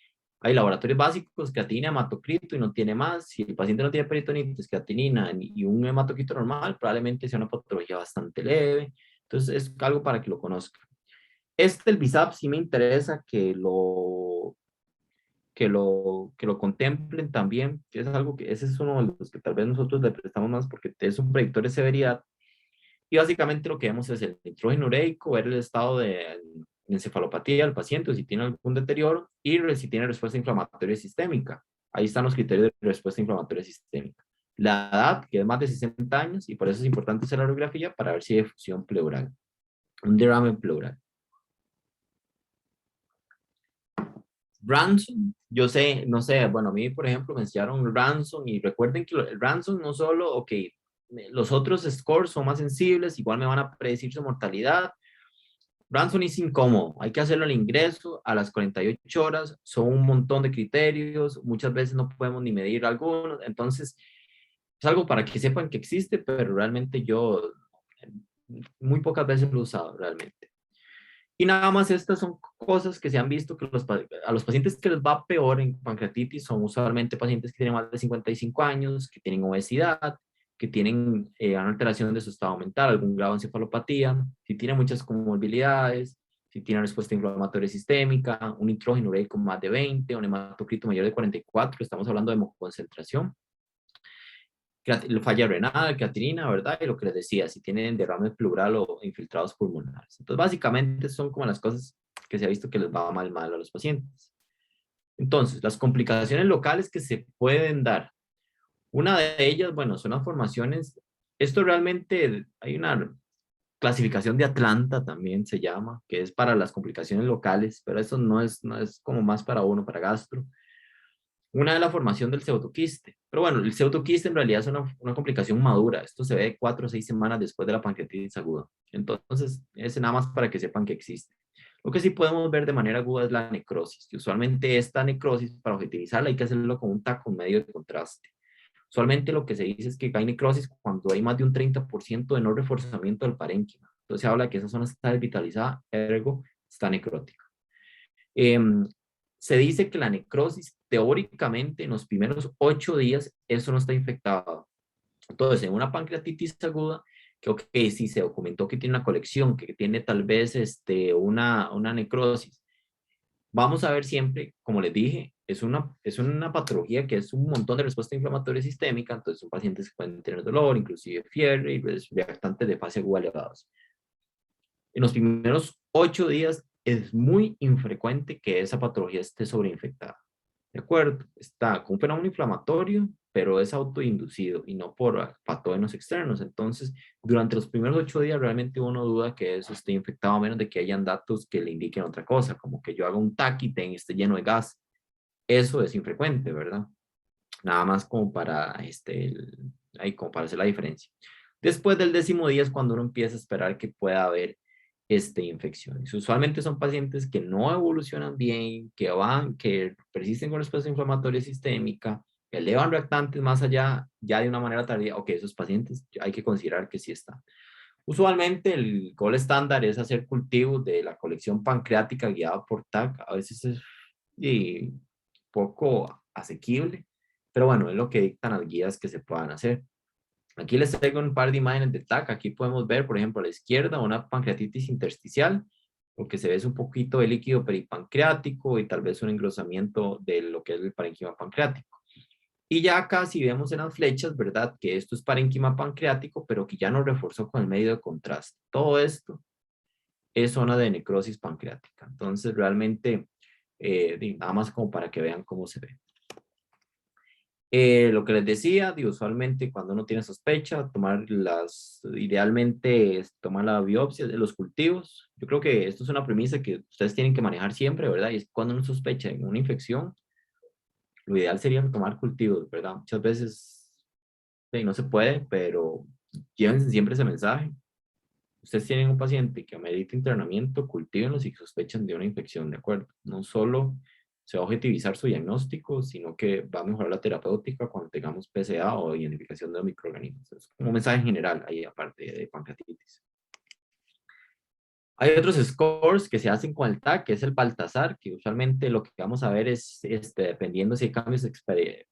A: hay laboratorios básicos, creatinina, hematocrito y no tiene más. Si el paciente no tiene peritonitis, creatinina y un hematocrito normal, probablemente sea una patología bastante leve. Entonces es algo para que lo conozcan. El BISAP sí me interesa que lo contemplen también, que es algo que ese es uno de los que tal vez nosotros le prestamos más porque es un predictor de severidad. Y básicamente lo que vemos es el nitrógeno ureico, ver el estado de encefalopatía del paciente, si tiene algún deterioro, y si tiene respuesta inflamatoria sistémica. Ahí están los criterios de respuesta inflamatoria sistémica. La edad, que es más de 60 años, y por eso es importante hacer la radiografía para ver si hay efusión pleural, un derrame pleural. Ransom, yo sé, no sé, bueno, a mí, por ejemplo, me enseñaron Ransom, y recuerden que el Ransom no solo, ok, los otros scores son más sensibles, igual me van a predecir su mortalidad. Ransom es incómodo, hay que hacerlo al ingreso a las 48 horas, son un montón de criterios, muchas veces no podemos ni medir algunos, entonces es algo para que sepan que existe, pero realmente yo muy pocas veces lo he usado realmente. Y nada más estas son cosas que se han visto que a los pacientes que les va peor en pancreatitis son usualmente pacientes que tienen más de 55 años, que tienen obesidad, que tienen una alteración de su estado mental, algún grado de encefalopatía, si tienen muchas comorbilidades, si tienen respuesta inflamatoria sistémica, un nitrógeno ureico más de 20, un hematocrito mayor de 44, estamos hablando de hemoconcentración, falla renal, creatinina, ¿verdad? Y lo que les decía, si tienen derrame pleural o infiltrados pulmonares. Entonces, básicamente son como las cosas que se ha visto que les va mal a los pacientes. Entonces, las complicaciones locales que se pueden dar. Una de ellas, bueno, son las formaciones. Esto realmente, hay una clasificación de Atlanta también se llama, que es para las complicaciones locales, pero eso no es como más para uno, para gastro. Una es la formación del pseudoquiste. Pero bueno, el pseudoquiste en realidad es una complicación madura. Esto se ve 4 o 6 semanas después de la pancreatitis aguda. Entonces, es nada más para que sepan que existe. Lo que sí podemos ver de manera aguda es la necrosis. Y usualmente esta necrosis, para objetivizarla, hay que hacerlo con un taco medio de contraste. Usualmente lo que se dice es que hay necrosis cuando hay más de un 30% de no reforzamiento del parénquima. Entonces se habla que esa zona está desvitalizada, ergo está necrótica. Se dice que la necrosis, teóricamente, en los primeros 8 días, eso no está infectado. Entonces, en una pancreatitis aguda, que ok, sí se documentó que tiene una colección, que tiene tal vez una necrosis. Vamos a ver siempre, como les dije, es una patología que es un montón de respuesta inflamatoria sistémica, entonces son pacientes que pueden tener dolor, inclusive fiebre y reactantes de fase aguda elevados. En los primeros 8 días es muy infrecuente que esa patología esté sobreinfectada. ¿De acuerdo? Está con un fenómeno inflamatorio, pero es autoinducido y no por patógenos externos. Entonces, durante los primeros 8 días realmente uno duda que eso esté infectado a menos de que hayan datos que le indiquen otra cosa, como que yo haga un TAC y esté lleno de gas. Eso es infrecuente, ¿verdad? Nada más como para, como para hacer la diferencia. Después del 10º día es cuando uno empieza a esperar que pueda haber infecciones. Usualmente son pacientes que no evolucionan bien, que persisten con respuesta inflamatoria sistémica, que elevan reactantes más allá, ya de una manera tardía. Ok, esos pacientes hay que considerar que sí están. Usualmente el gol estándar es hacer cultivos de la colección pancreática guiada por TAC. A veces es poco asequible, pero bueno, es lo que dictan las guías que se puedan hacer. Aquí les traigo un par de imágenes de TAC. Aquí podemos ver, por ejemplo, a la izquierda una pancreatitis intersticial. Lo que se ve es un poquito de líquido peripancreático y tal vez un engrosamiento de lo que es el parénquima pancreático. Y ya acá si vemos en las flechas, ¿verdad? Que esto es parénquima pancreático, pero que ya no reforzó con el medio de contraste. Todo esto es zona de necrosis pancreática. Entonces, realmente, nada más como para que vean cómo se ve. Lo que les decía, usualmente cuando uno tiene sospecha, idealmente tomar la biopsia de los cultivos. Yo creo que esto es una premisa que ustedes tienen que manejar siempre, ¿verdad? Y es cuando uno sospecha en una infección, lo ideal sería tomar cultivos, ¿verdad? Muchas veces no se puede, pero llévense siempre ese mensaje. Ustedes tienen un paciente que amerita internamiento, cultívenlo si sospechan de una infección, ¿de acuerdo? No solo se va a objetivizar su diagnóstico, sino que va a mejorar la terapéutica cuando tengamos PSA o identificación de los microorganismos. Es un mensaje general ahí, aparte de pancreatitis. Hay otros scores que se hacen con el TAC, que es el Baltasar, que usualmente lo que vamos a ver es, dependiendo si hay cambios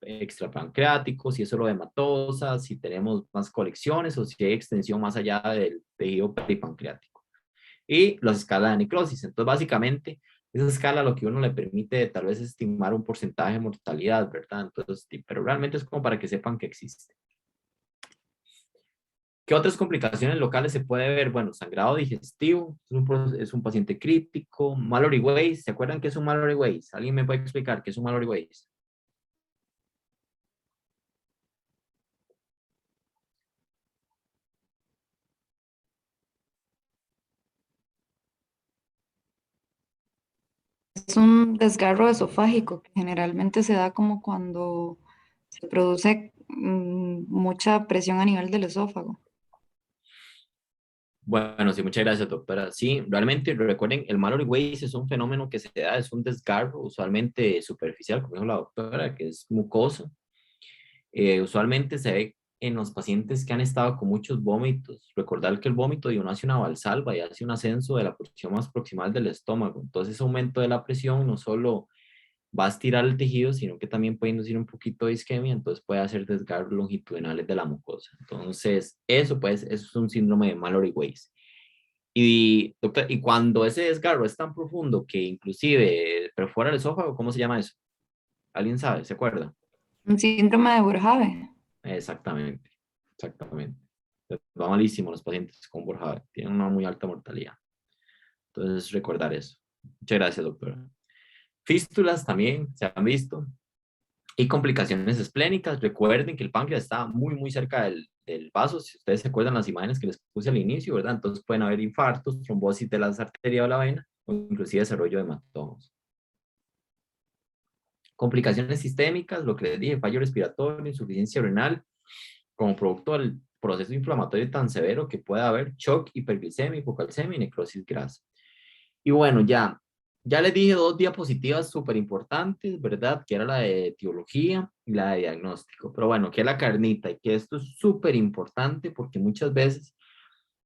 A: extrapancreáticos, si es solo hematosa, si tenemos más colecciones o si hay extensión más allá del tejido peripancreático. Y las escalas de necrosis. Entonces, básicamente, esa escala lo que uno le permite tal vez estimar un porcentaje de mortalidad, ¿verdad? Entonces, pero realmente es como para que sepan que existe. ¿Qué otras complicaciones locales se puede ver? Bueno, sangrado digestivo, es un paciente crítico, Mallory Weiss, ¿se acuerdan qué es un Mallory Weiss? ¿Alguien me puede explicar qué es un Mallory Weiss?
E: Es un desgarro esofágico que generalmente se da como cuando se produce mucha presión a nivel del esófago.
A: Bueno, sí, muchas gracias, doctora. Sí, realmente recuerden, el Mallory Weiss es un fenómeno que se da, es un desgarro usualmente superficial, como dijo la doctora, que es mucoso. Usualmente se ve en los pacientes que han estado con muchos vómitos. Recordar que el vómito uno hace una valsalva y hace un ascenso de la porción más proximal del estómago. Entonces, ese aumento de la presión no solo va a estirar el tejido, sino que también puede inducir un poquito de isquemia, entonces puede hacer desgarros longitudinales de la mucosa. Entonces, eso pues, eso es un síndrome de Mallory-Weiss. Y, doctor, y cuando ese desgarro es tan profundo que inclusive perfora el esófago, ¿cómo se llama eso? ¿Alguien sabe? ¿Se acuerda?
E: Un síndrome de Borjave.
A: Exactamente, exactamente. Va malísimo los pacientes con Borja, tienen una muy alta mortalidad. Entonces, recordar eso. Muchas gracias, doctora. Fístulas también se han visto. Y complicaciones esplénicas. Recuerden que el páncreas está muy, muy cerca del vaso. Si ustedes se acuerdan las imágenes que les puse al inicio, ¿verdad? Entonces pueden haber infartos, trombosis de las arterias o la vena, o inclusive desarrollo de hematomos. Complicaciones sistémicas, lo que les dije, fallo respiratorio, insuficiencia renal, como producto del proceso inflamatorio tan severo que puede haber shock, hiperglicemia, hipocalcemia y necrosis grasa. Y bueno, ya les dije dos diapositivas súper importantes, ¿verdad? Que era la de etiología y la de diagnóstico. Pero bueno, que es la carnita y que esto es súper importante porque muchas veces,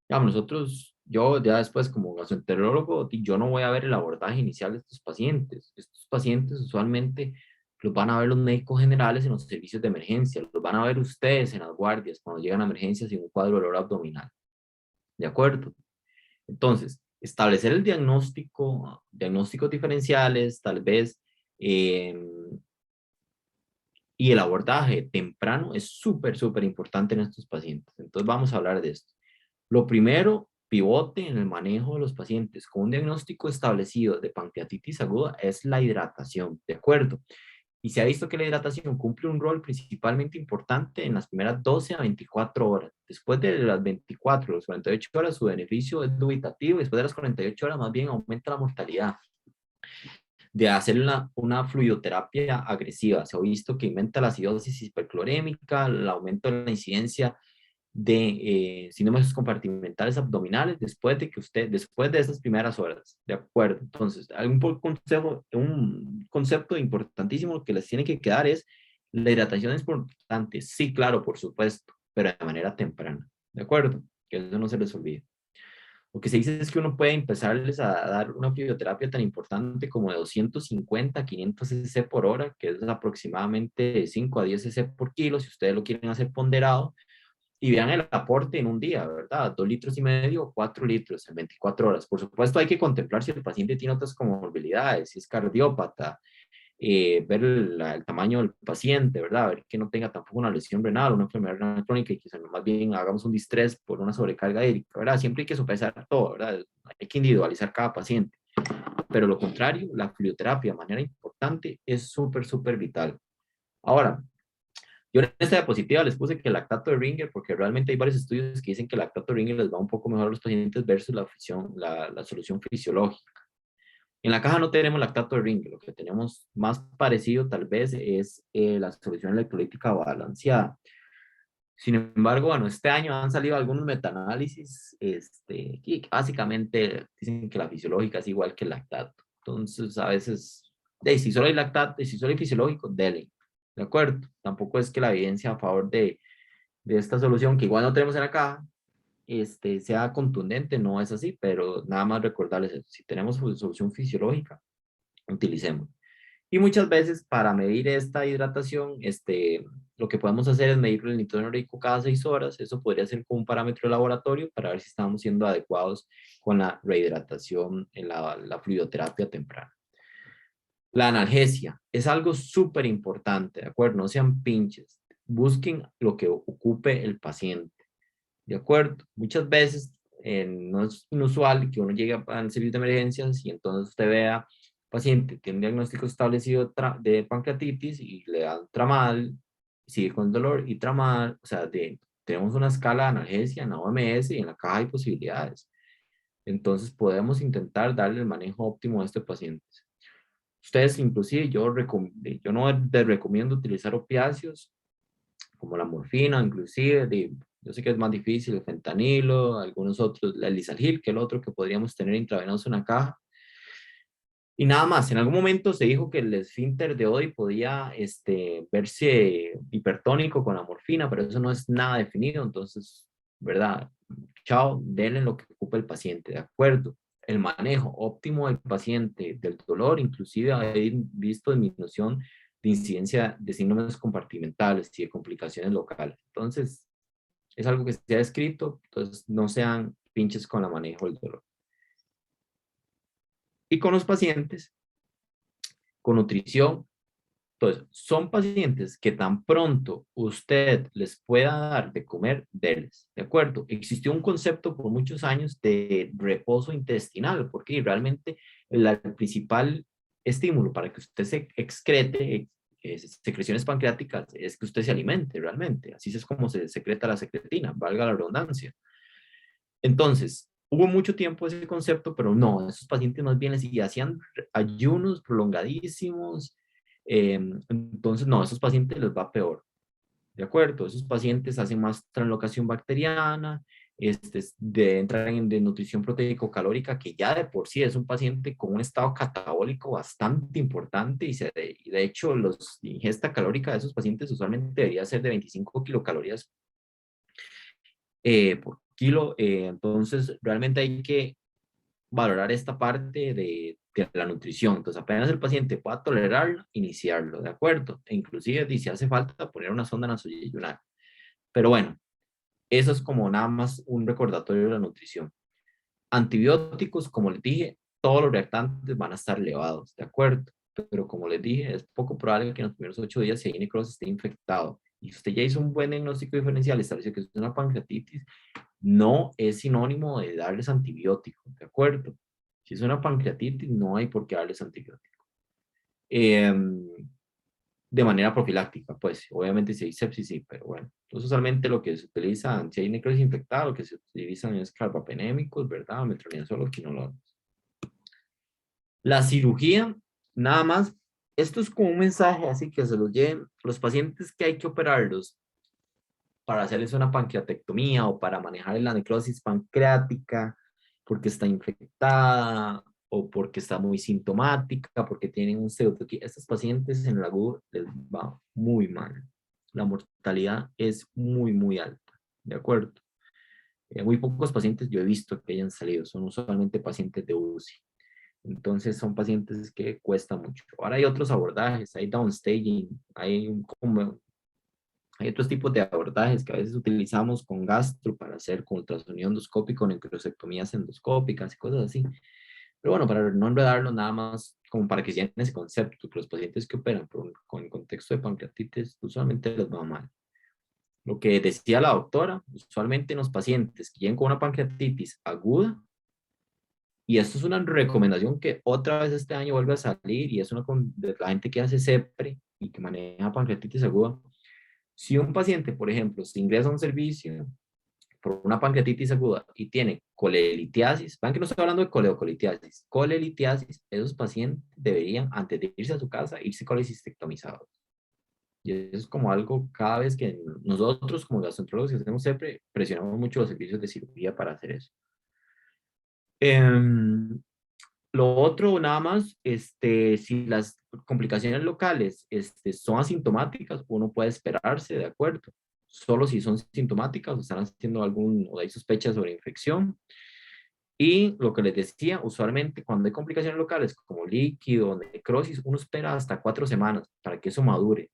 A: digamos, nosotros, yo ya después como gastroenterólogo, yo no voy a ver el abordaje inicial de estos pacientes. Estos pacientes usualmente los van a ver los médicos generales en los servicios de emergencia, los van a ver ustedes en las guardias cuando llegan a emergencias sin un cuadro de dolor abdominal. ¿De acuerdo? Entonces, establecer el diagnóstico, diagnósticos diferenciales, tal vez, eh, y el abordaje temprano es súper, súper importante en estos pacientes. Entonces, vamos a hablar de esto. Lo primero, pivote en el manejo de los pacientes con un diagnóstico establecido de pancreatitis aguda es la hidratación, ¿de acuerdo? Y se ha visto que la hidratación cumple un rol principalmente importante en las primeras 12 a 24 horas. Después de las 24, las 48 horas, su beneficio es dubitativo. Después de las 48 horas, más bien aumenta la mortalidad. De hacer una fluidoterapia agresiva, se ha visto que aumenta la acidosis hiperclorémica, el aumento de la incidencia de síndromes compartimentales abdominales después de esas primeras horas, ¿de acuerdo? Entonces, un concepto importantísimo que les tiene que quedar es, la hidratación es importante, sí, claro, por supuesto, pero de manera temprana, ¿de acuerdo? Que eso no se les olvide. Lo que se dice es que uno puede empezarles a dar una fisioterapia tan importante como de 250 a 500 cc por hora, que es aproximadamente 5 a 10 cc por kilo, si ustedes lo quieren hacer ponderado, y vean el aporte en un día, ¿verdad? 2,5 litros o 4 litros en 24 horas. Por supuesto, hay que contemplar si el paciente tiene otras comorbilidades, si es cardiópata, ver el tamaño del paciente, ¿verdad? Ver que no tenga tampoco una lesión renal, una enfermedad renal crónica y que más bien hagamos un distrés por una sobrecarga hídrica, ¿verdad? Siempre hay que sopesar todo, ¿verdad? Hay que individualizar cada paciente. Pero lo contrario, la fluidoterapia de manera importante es súper, súper vital. Ahora, yo en esta diapositiva les puse que el lactato de Ringer, porque realmente hay varios estudios que dicen que el lactato de Ringer les va un poco mejor a los pacientes versus la solución fisiológica. En la caja no tenemos lactato de Ringer, lo que tenemos más parecido tal vez es la solución electrolítica balanceada. Sin embargo, bueno, este año han salido algunos metaanálisis que básicamente dicen que la fisiológica es igual que el lactato. Entonces, a veces, si solo hay lactato, si solo hay fisiológico, dele. ¿De acuerdo? Tampoco es que la evidencia a favor de esta solución, que igual no tenemos en la caja, sea contundente, no es así, pero nada más recordarles eso. Si tenemos solución fisiológica, utilicemos. Y muchas veces para medir esta hidratación, lo que podemos hacer es medir el nitrógeno ureico cada 6 horas. Eso podría ser como un parámetro de laboratorio para ver si estamos siendo adecuados con la rehidratación en la fluidoterapia temprana. La analgesia es algo súper importante, ¿de acuerdo? No sean pinches. Busquen lo que ocupe el paciente, ¿de acuerdo? Muchas veces no es inusual que uno llegue al servicio de emergencias y entonces usted vea paciente tiene un diagnóstico establecido de pancreatitis y le dan tramal, sigue con dolor y tramal, o sea, tenemos una escala de analgesia en la OMS y en la caja hay posibilidades. Entonces podemos intentar darle el manejo óptimo a este paciente. Ustedes inclusive, yo no les recomiendo utilizar opiáceos como la morfina, inclusive, yo sé que es más difícil, el fentanilo, algunos otros, el Lisalgil, que es el otro que podríamos tener intravenoso en la caja. Y nada más, en algún momento se dijo que el esfínter de Oddi podía verse hipertónico con la morfina, pero eso no es nada definido, entonces, ¿verdad? Chao, denle lo que ocupa el paciente, ¿de acuerdo? El manejo óptimo del paciente, del dolor, inclusive he visto disminución de incidencia de síndromes compartimentales y de complicaciones locales. Entonces, es algo que se ha descrito, entonces no sean pinches con el manejo del dolor. Y con los pacientes, con nutrición, entonces, son pacientes que tan pronto usted les pueda dar de comer, denles, ¿de acuerdo? Existió un concepto por muchos años de reposo intestinal, porque realmente el principal estímulo para que usted se excrete secreciones pancreáticas es que usted se alimente realmente. Así es como se secreta la secretina, valga la redundancia. Entonces, hubo mucho tiempo ese concepto, pero no, esos pacientes más bien les hacían ayunos prolongadísimos. Entonces, no, a esos pacientes les va peor. ¿De acuerdo? Esos pacientes hacen más translocación bacteriana, entrar en desnutrición proteico-calórica, que ya de por sí es un paciente con un estado catabólico bastante importante y de hecho la ingesta calórica de esos pacientes usualmente debería ser de 25 kilocalorías por kilo. Entonces, realmente hay que valorar esta parte de la nutrición. Entonces, apenas el paciente pueda tolerarlo, iniciarlo, ¿de acuerdo? E inclusive, si hace falta, poner una sonda nasoyeyunal. Pero bueno, eso es como nada más un recordatorio de la nutrición. Antibióticos, como les dije, todos los reactantes van a estar elevados, ¿de acuerdo? Pero como les dije, es poco probable que en los primeros 8 días, si hay necrosis, esté infectado. Y usted ya hizo un buen diagnóstico diferencial, estableció que es una pancreatitis, no es sinónimo de darles antibióticos, ¿de acuerdo? Si es una pancreatitis, no hay por qué darles antibiótico. De manera profiláctica, pues, obviamente si hay sepsis, sí, pero bueno. Entonces, usualmente lo que se utiliza, si hay necrosis infectada, lo que se utilizan es carbapenémicos, ¿verdad? Metronidazol o quinolones. La cirugía, nada más, esto es como un mensaje, así que se los lleven los pacientes que hay que operarlos para hacerles una pancreatectomía o para manejar la necrosis pancreática porque está infectada o porque está muy sintomática, porque tienen un pseudoquí. Estos pacientes en el agudo les va muy mal. La mortalidad es muy, muy alta, ¿de acuerdo? Muy pocos pacientes yo he visto que hayan salido, son usualmente pacientes de UCI. Entonces son pacientes que cuesta mucho. Ahora hay otros abordajes, hay downstaging, hay otros tipos de abordajes que a veces utilizamos con gastro para hacer con ultrasonido endoscópico, necrosectomías endoscópicas y cosas así. Pero bueno, para no enredarlo nada más, como para que sientan ese concepto, que los pacientes que operan con el contexto de pancreatitis usualmente les va mal. Lo que decía la doctora, usualmente en los pacientes que llegan con una pancreatitis aguda, y esto es una recomendación que otra vez este año vuelve a salir, y es una de la gente que hace CEPRE y que maneja pancreatitis aguda. Si un paciente, por ejemplo, se ingresa a un servicio por una pancreatitis aguda y tiene colelitiasis, vean que no estoy hablando de coleocolitiasis, colelitiasis, esos pacientes deberían, antes de irse a su casa, irse colecistectomizados. Y eso es como algo cada vez que nosotros como gastroenterólogos que hacemos siempre presionamos mucho los servicios de cirugía para hacer eso. Lo otro, nada más, si las complicaciones locales son asintomáticas, uno puede esperarse, ¿de acuerdo? solo si son sintomáticas o están haciendo o hay sospechas sobre infección. Y lo que les decía, usualmente cuando hay complicaciones locales como líquido, necrosis, uno espera hasta 4 semanas para que eso madure.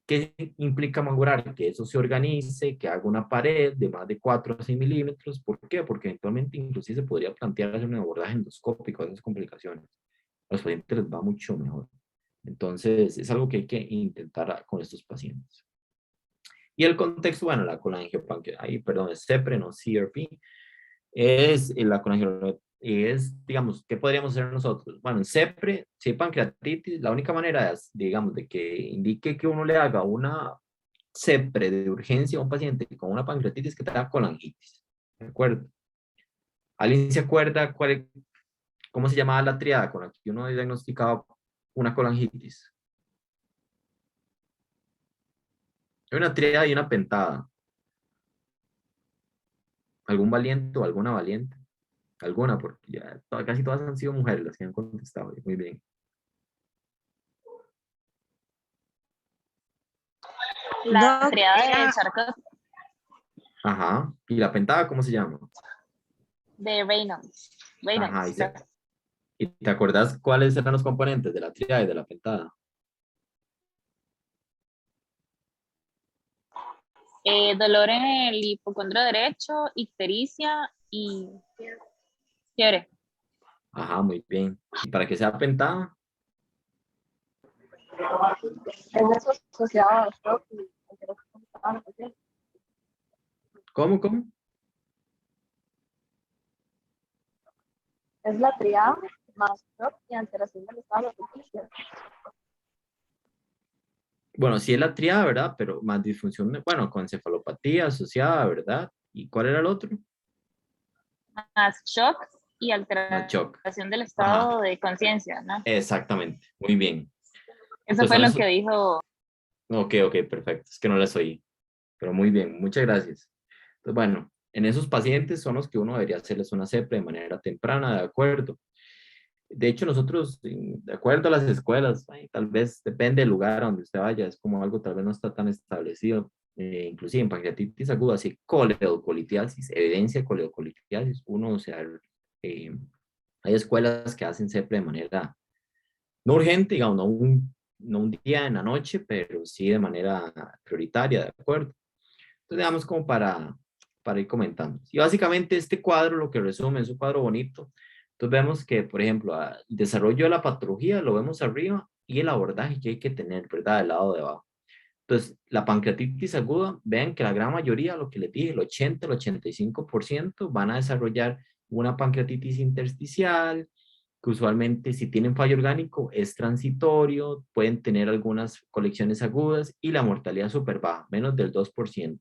A: ¿Qué implica madurar? Que eso se organice, que haga una pared de más de 4 a 6 milímetros. ¿Por qué? Porque eventualmente inclusive se podría plantear hacer un abordaje endoscópico a esas complicaciones. A los pacientes les va mucho mejor. Entonces, es algo que hay que intentar con estos pacientes. Y el contexto, bueno, la colangiopancreatitis, ahí, perdón, es CEPRE, no CRP, es la colangiopancreatitis, es, digamos, ¿qué podríamos hacer nosotros? Bueno, en CEPRE, si hay pancreatitis, la única manera es, digamos, de que indique que uno le haga una CEPRE de urgencia a un paciente con una pancreatitis que tenga colangitis, ¿de acuerdo? ¿Alguien se acuerda cómo se llamaba la triada con la que uno diagnosticaba una colangitis? Hay una triada y una pentada. ¿Algún valiente o alguna valiente? Alguna, porque ya casi todas han sido mujeres las que han contestado. Muy bien.
C: La
B: Doc,
C: triada de
B: era
C: Charcot
A: Ajá. ¿Y la pentada cómo se llama?
C: de Reynolds.
A: Ajá.
C: Reynolds.
A: ¿Y te acordás cuáles eran los componentes de la triada y de la pentada?
C: Dolor en el hipocondrio derecho, ictericia y fiebre.
A: Ajá, muy bien. ¿Y para que sea pentada?
F: Es asociado a shock y
A: ¿Cómo?
F: es la triada más shock y alteración del estado de justicia.
A: Bueno, sí es la triada, ¿verdad? Pero más disfunción, bueno, con encefalopatía asociada, ¿verdad? ¿Y cuál era el otro?
C: Más shock y
A: Más shock.
C: alteración del
A: Ajá,
C: estado de conciencia, ¿no?
A: exactamente. Muy bien.
C: Eso
A: Pues
C: fue
A: son
C: lo
A: esos.
C: que dijo.
A: Ok, perfecto. Es que no les oí. Pero muy bien, muchas gracias. Entonces, bueno, en esos pacientes son los que uno debería hacerles una CEPRE de manera temprana, de acuerdo. De hecho, nosotros, de acuerdo a las escuelas, tal vez depende del lugar a donde usted vaya, es como algo tal vez no está tan establecido. Inclusive en pancreatitis aguda, si coleocolitiasis, evidencia de coleocolitiasis, uno, o sea, hay escuelas que hacen CEPRE de manera no urgente, digamos, no un día en la noche, pero sí de manera prioritaria, ¿de acuerdo? Entonces, digamos, como para ir comentando. Y básicamente este cuadro lo que resume es un cuadro bonito. Entonces vemos que, por ejemplo, el desarrollo de la patología lo vemos arriba y el abordaje que hay que tener, ¿verdad? Del lado de abajo. Entonces, la pancreatitis aguda, vean que la gran mayoría, lo que les dije, el 80, el 85% van a desarrollar una pancreatitis intersticial, que usualmente si tienen fallo orgánico es transitorio, pueden tener algunas colecciones agudas y la mortalidad súper baja, menos del 2%.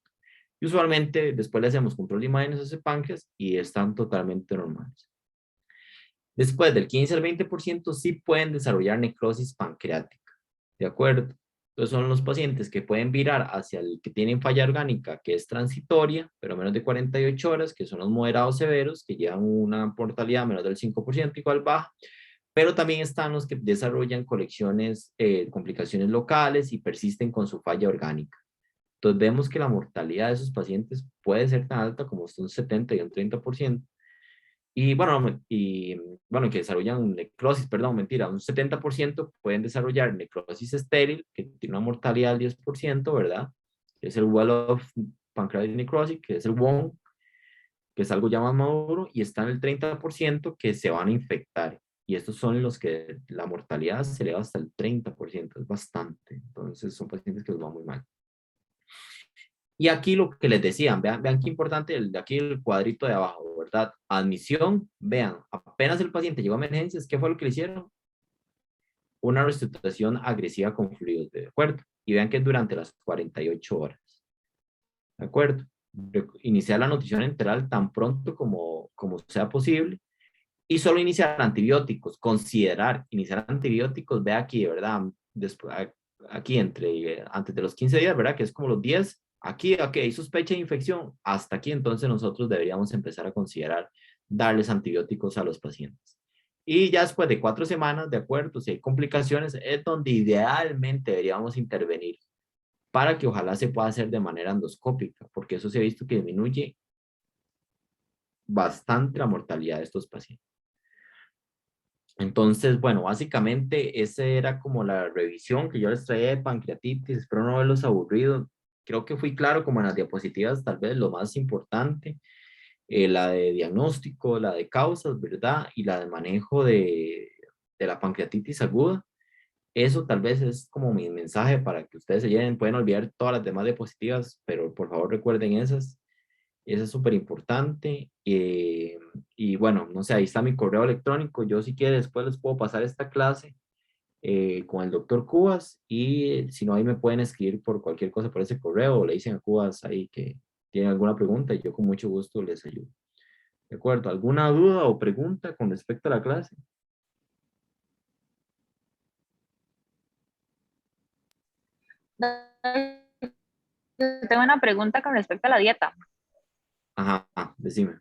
A: Y usualmente después le hacemos control de imágenes a ese páncreas y están totalmente normales. Después del 15 al 20% sí pueden desarrollar necrosis pancreática, ¿de acuerdo? Entonces son los pacientes que pueden virar hacia el que tienen falla orgánica, que es transitoria, pero menos de 48 horas, que son los moderados severos, que llevan una mortalidad menos del 5%, igual baja, pero también están los que desarrollan complicaciones locales y persisten con su falla orgánica. Entonces vemos que la mortalidad de esos pacientes puede ser tan alta como un 70 y un 30%. Y bueno, que desarrollan necrosis, perdón, mentira, un 70% pueden desarrollar necrosis estéril, que tiene una mortalidad del 10%, ¿verdad? Que es el Well of Pancreatic Necrosis, que es el WON, que es algo ya más maduro, y está en el 30% que se van a infectar. Y estos son los que la mortalidad se eleva hasta el 30%, es bastante. Entonces son pacientes que les va muy mal. Y aquí lo que les decían, vean qué importante, aquí el cuadrito de abajo, ¿verdad? Admisión, vean, apenas el paciente llegó a emergencias, ¿qué fue lo que le hicieron? Una resucitación agresiva con fluidos, ¿de acuerdo? Y vean que es durante las 48 horas, ¿de acuerdo? Iniciar la nutrición enteral tan pronto como sea posible y solo iniciar antibióticos, considerar iniciar antibióticos, ve aquí, ¿verdad? Después, aquí antes de los 15 días, ¿verdad? Que es como los 10. Aquí, ok, hay sospecha de infección. Hasta aquí, entonces, nosotros deberíamos empezar a considerar darles antibióticos a los pacientes. Y ya después de 4 semanas, de acuerdo, si hay complicaciones, es donde idealmente deberíamos intervenir. para que ojalá se pueda hacer de manera endoscópica, porque eso se ha visto que disminuye bastante la mortalidad de estos pacientes. Entonces, bueno, básicamente esa era como la revisión que yo les traía de pancreatitis. Espero no haberlos aburrido. Creo que fui claro como en las diapositivas, tal vez lo más importante, la de diagnóstico, la de causas, ¿verdad? Y la de manejo de la pancreatitis aguda. Eso tal vez es como mi mensaje para que ustedes se lleven. Pueden olvidar todas las demás diapositivas, pero por favor recuerden esas. Eso es súper importante. Y bueno, no sé, ahí está mi correo electrónico. Yo si quieren después les puedo pasar esta clase con el doctor Cubas y si no, ahí me pueden escribir por cualquier cosa por ese correo o le dicen a Cubas ahí que tienen alguna pregunta y yo con mucho gusto les ayudo. ¿De acuerdo? ¿Alguna duda o pregunta con respecto a la clase?
C: Tengo una pregunta con respecto a la dieta.
A: Ajá, decime.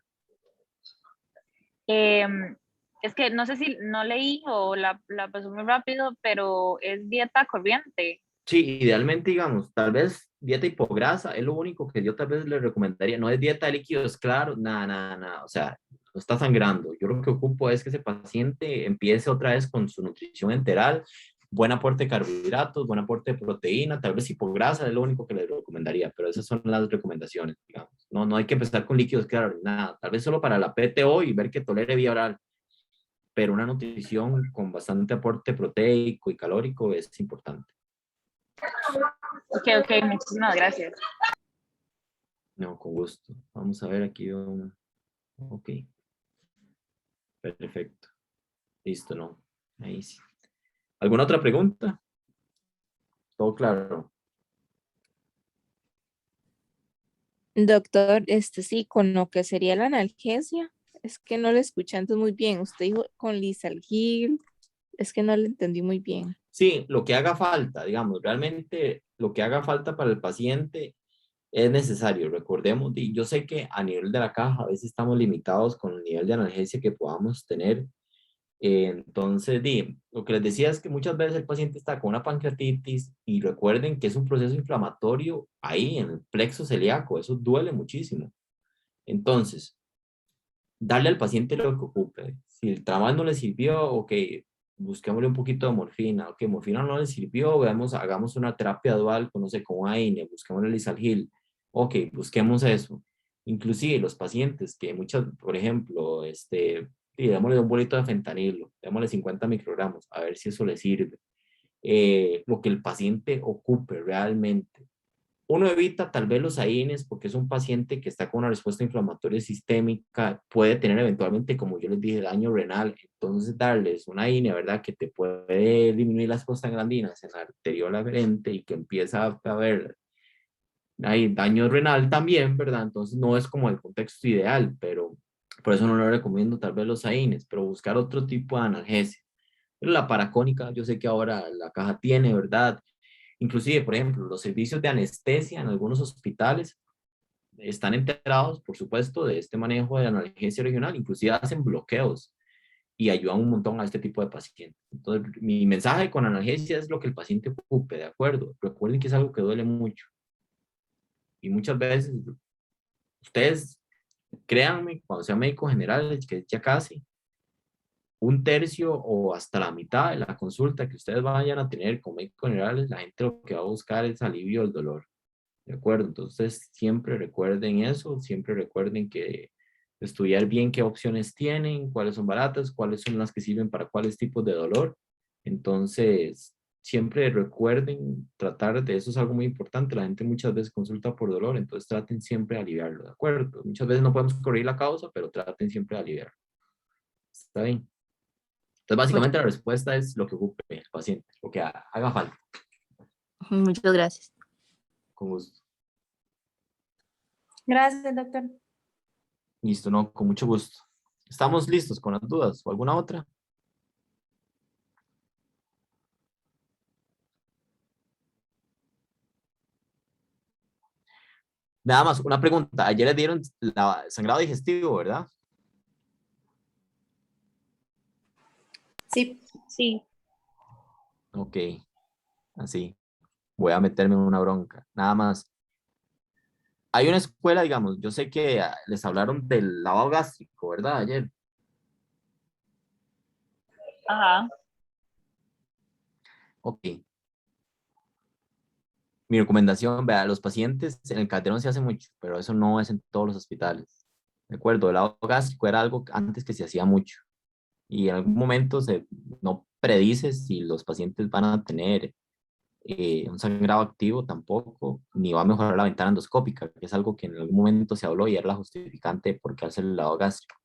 C: Es que no sé si no leí o la pasó muy rápido, pero es dieta corriente.
A: Sí, idealmente, digamos, tal vez dieta hipograsa es lo único que yo tal vez le recomendaría. No es dieta de líquidos claros, nada, nada, nada. O sea, no está sangrando. Yo lo que ocupo es que ese paciente empiece otra vez con su nutrición enteral, buen aporte de carbohidratos, buen aporte de proteína, tal vez hipograsa es lo único que le recomendaría, pero esas son las recomendaciones, digamos. No, no hay que empezar con líquidos claros, nada. Tal vez solo para la PTO y ver que tolere vía oral, pero una nutrición con bastante aporte proteico y calórico es importante.
C: Ok, muchísimas gracias.
A: No, con gusto. Vamos a ver aquí. Ok. Perfecto. Listo, ¿no? Ahí sí. ¿Alguna otra pregunta? Todo claro.
G: Doctor, sí, con lo que sería la analgesia, es que no le escuché antes muy bien. Usted dijo con Lisalgil, es que no le entendí muy bien.
A: Sí, lo que haga falta, digamos, realmente lo que haga falta para el paciente es necesario. Recordemos, y yo sé que a nivel de la caja a veces estamos limitados con el nivel de analgesia que podamos tener. Entonces, lo que les decía es que muchas veces el paciente está con una pancreatitis y recuerden que es un proceso inflamatorio ahí en el plexo celíaco, eso duele muchísimo. Entonces, darle al paciente lo que ocupe. Si el tramal no le sirvió, ok, busquémosle un poquito de morfina. Ok, morfina no le sirvió, veamos, hagamos una terapia dual, con, no sé, con AINE, busquémosle Lisalgil. Ok, busquemos eso. Inclusive los pacientes que muchas, por ejemplo, sí, démosle un bolito de fentanilo, démosle 50 microgramos, a ver si eso le sirve. Lo que el paciente ocupe realmente. Uno evita tal vez los AINES porque es un paciente que está con una respuesta inflamatoria sistémica, puede tener eventualmente, como yo les dije, daño renal. Entonces, darles una AINE, ¿verdad? Que te puede disminuir las prostaglandinas en la arteriola aferente y que empieza a haber hay daño renal también, ¿verdad? Entonces, no es como el contexto ideal, pero por eso no le recomiendo tal vez los AINES, pero buscar otro tipo de analgesia. Pero la paracónica, yo sé que ahora la caja tiene, ¿verdad? Inclusive, por ejemplo, los servicios de anestesia en algunos hospitales están enterados, por supuesto, de este manejo de analgesia regional, inclusive hacen bloqueos y ayudan un montón a este tipo de pacientes. Entonces, mi mensaje con analgesia es lo que el paciente ocupe, ¿de acuerdo? Recuerden que es algo que duele mucho y muchas veces ustedes, créanme, cuando sean médicos generales, que es ya casi un tercio o hasta la mitad de la consulta que ustedes vayan a tener con médicos generales, la gente lo que va a buscar es alivio del dolor. ¿De acuerdo? Entonces, siempre recuerden eso, siempre recuerden que estudiar bien qué opciones tienen, cuáles son baratas, cuáles son las que sirven para cuáles tipos de dolor. Entonces, siempre recuerden tratar de eso, es algo muy importante. La gente muchas veces consulta por dolor, entonces traten siempre de aliviarlo, ¿de acuerdo? Muchas veces no podemos corregir la causa, pero traten siempre de aliviarlo. ¿Está bien? Entonces, básicamente la respuesta es lo que ocupe el paciente, lo que haga falta.
G: Muchas gracias.
A: Con gusto.
F: Gracias, doctor.
A: Listo, no, con mucho gusto. ¿Estamos listos con las dudas o alguna otra? Nada más, una pregunta. Ayer le dieron sangrado digestivo, ¿verdad?
F: Sí.
C: Sí.
A: Ok, así. voy a meterme en una bronca. Nada más. Hay una escuela, digamos, yo sé que les hablaron del lavado gástrico, ¿verdad? Ayer.
C: Ajá.
A: Ok. Mi recomendación, vea, los pacientes en el Calderón se hace mucho, pero eso no es en todos los hospitales. ¿De acuerdo? El lavado gástrico era algo antes que se hacía mucho. Y en algún momento no predice si los pacientes van a tener un sangrado activo tampoco, ni va a mejorar la ventana endoscópica, que es algo que en algún momento se habló y era la justificante por qué hacer el lavado gástrico.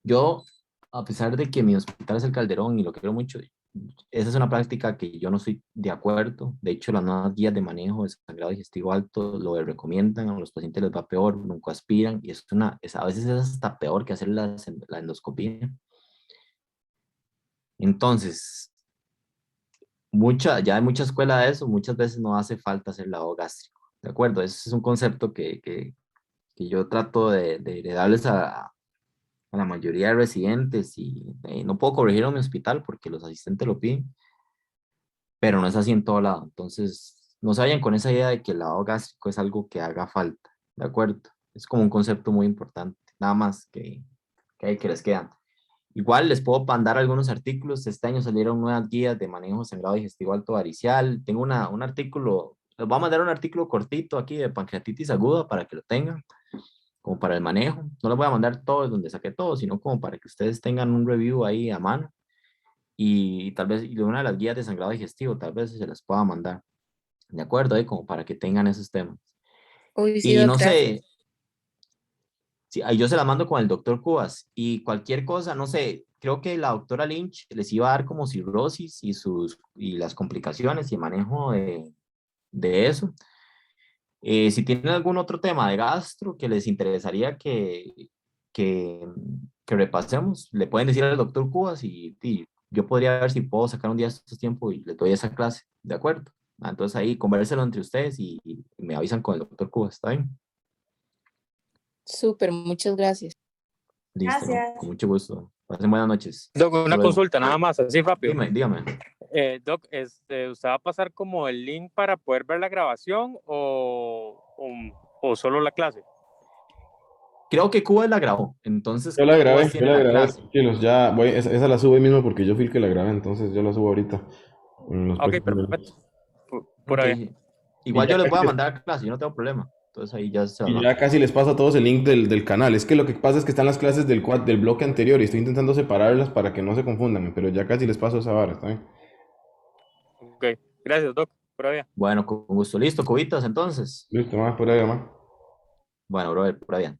A: Yo, a pesar de que mi hospital es el Calderón y lo quiero mucho, esa es una práctica que yo no estoy de acuerdo. De hecho, las nuevas guías de manejo de sangrado digestivo alto lo recomiendan, a los pacientes les va peor, nunca aspiran, y a veces es hasta peor que hacer la endoscopia. Entonces, ya hay mucha escuela de eso, muchas veces no hace falta hacer lavado gástrico, ¿de acuerdo? Ese es un concepto que yo trato de darles a la mayoría de residentes y no puedo corregir a mi hospital porque los asistentes lo piden, pero no es así en todo lado. Entonces, no se vayan con esa idea de que el lavado gástrico es algo que haga falta, ¿de acuerdo? Es como un concepto muy importante, nada más que les quedan. Igual les puedo mandar algunos artículos. Este año salieron nuevas guías de manejo de sangrado digestivo alto varicial. Tengo un artículo, les voy a mandar un artículo cortito aquí de pancreatitis aguda para que lo tengan, como para el manejo. No les voy a mandar todo de donde saqué todo, sino como para que ustedes tengan un review ahí a mano. Y tal vez y de una de las guías de sangrado digestivo, tal vez se las pueda mandar. ¿De acuerdo? Como para que tengan esos temas.
G: Uy, sí,
A: Y
G: Doc,
A: no
G: gracias.
A: sé, sí, ahí yo se la mando con el doctor Cubas y cualquier cosa, no sé, creo que la doctora Lynch les iba a dar como cirrosis y las complicaciones y el manejo de eso. Si tienen algún otro tema de gastro que les interesaría que, que repasemos, le pueden decir al doctor Cubas y yo podría ver si puedo sacar un día de estos tiempo y les doy esa clase, ¿de acuerdo? Entonces ahí convérselo entre ustedes y me avisan con el doctor Cubas, ¿está bien?
G: Súper, muchas gracias.
A: Listo, ¿no?
B: Gracias.
A: Con mucho gusto. Pasen buenas noches.
D: Doc,
A: Hasta
D: una
A: luego.
D: consulta nada más, así rápido.
A: Dígame.
D: Doc, ¿usted va a pasar como el link para poder ver la grabación o solo la clase?
A: Creo que Cuba la grabó, entonces
H: Yo la grabé,
A: Cubas tiene la clase.
H: tranquilos, ya voy, esa la subo ahí mismo porque yo fui el que la grabé, entonces yo la subo ahorita. En los
D: Ok,
H: próximos
D: perfecto.
H: minutos.
D: Por
A: Ok.
D: ahí.
A: Igual
H: Y ya
A: yo les voy
H: casi
A: a
H: les,
A: mandar clase, yo no tengo problema. Entonces ahí ya se
H: y
A: habla.
H: ya casi les paso a todos el link del canal. Es que lo que pasa es que están las clases del bloque anterior y estoy intentando separarlas para que no se confundan, pero ya casi les paso esa vara, ¿está bien?
D: Ok, gracias, Doc. Por ahí.
A: Bueno, con gusto. Listo, cubitas entonces.
H: Listo, más por ahí, más.
A: Bueno, brother, por allá.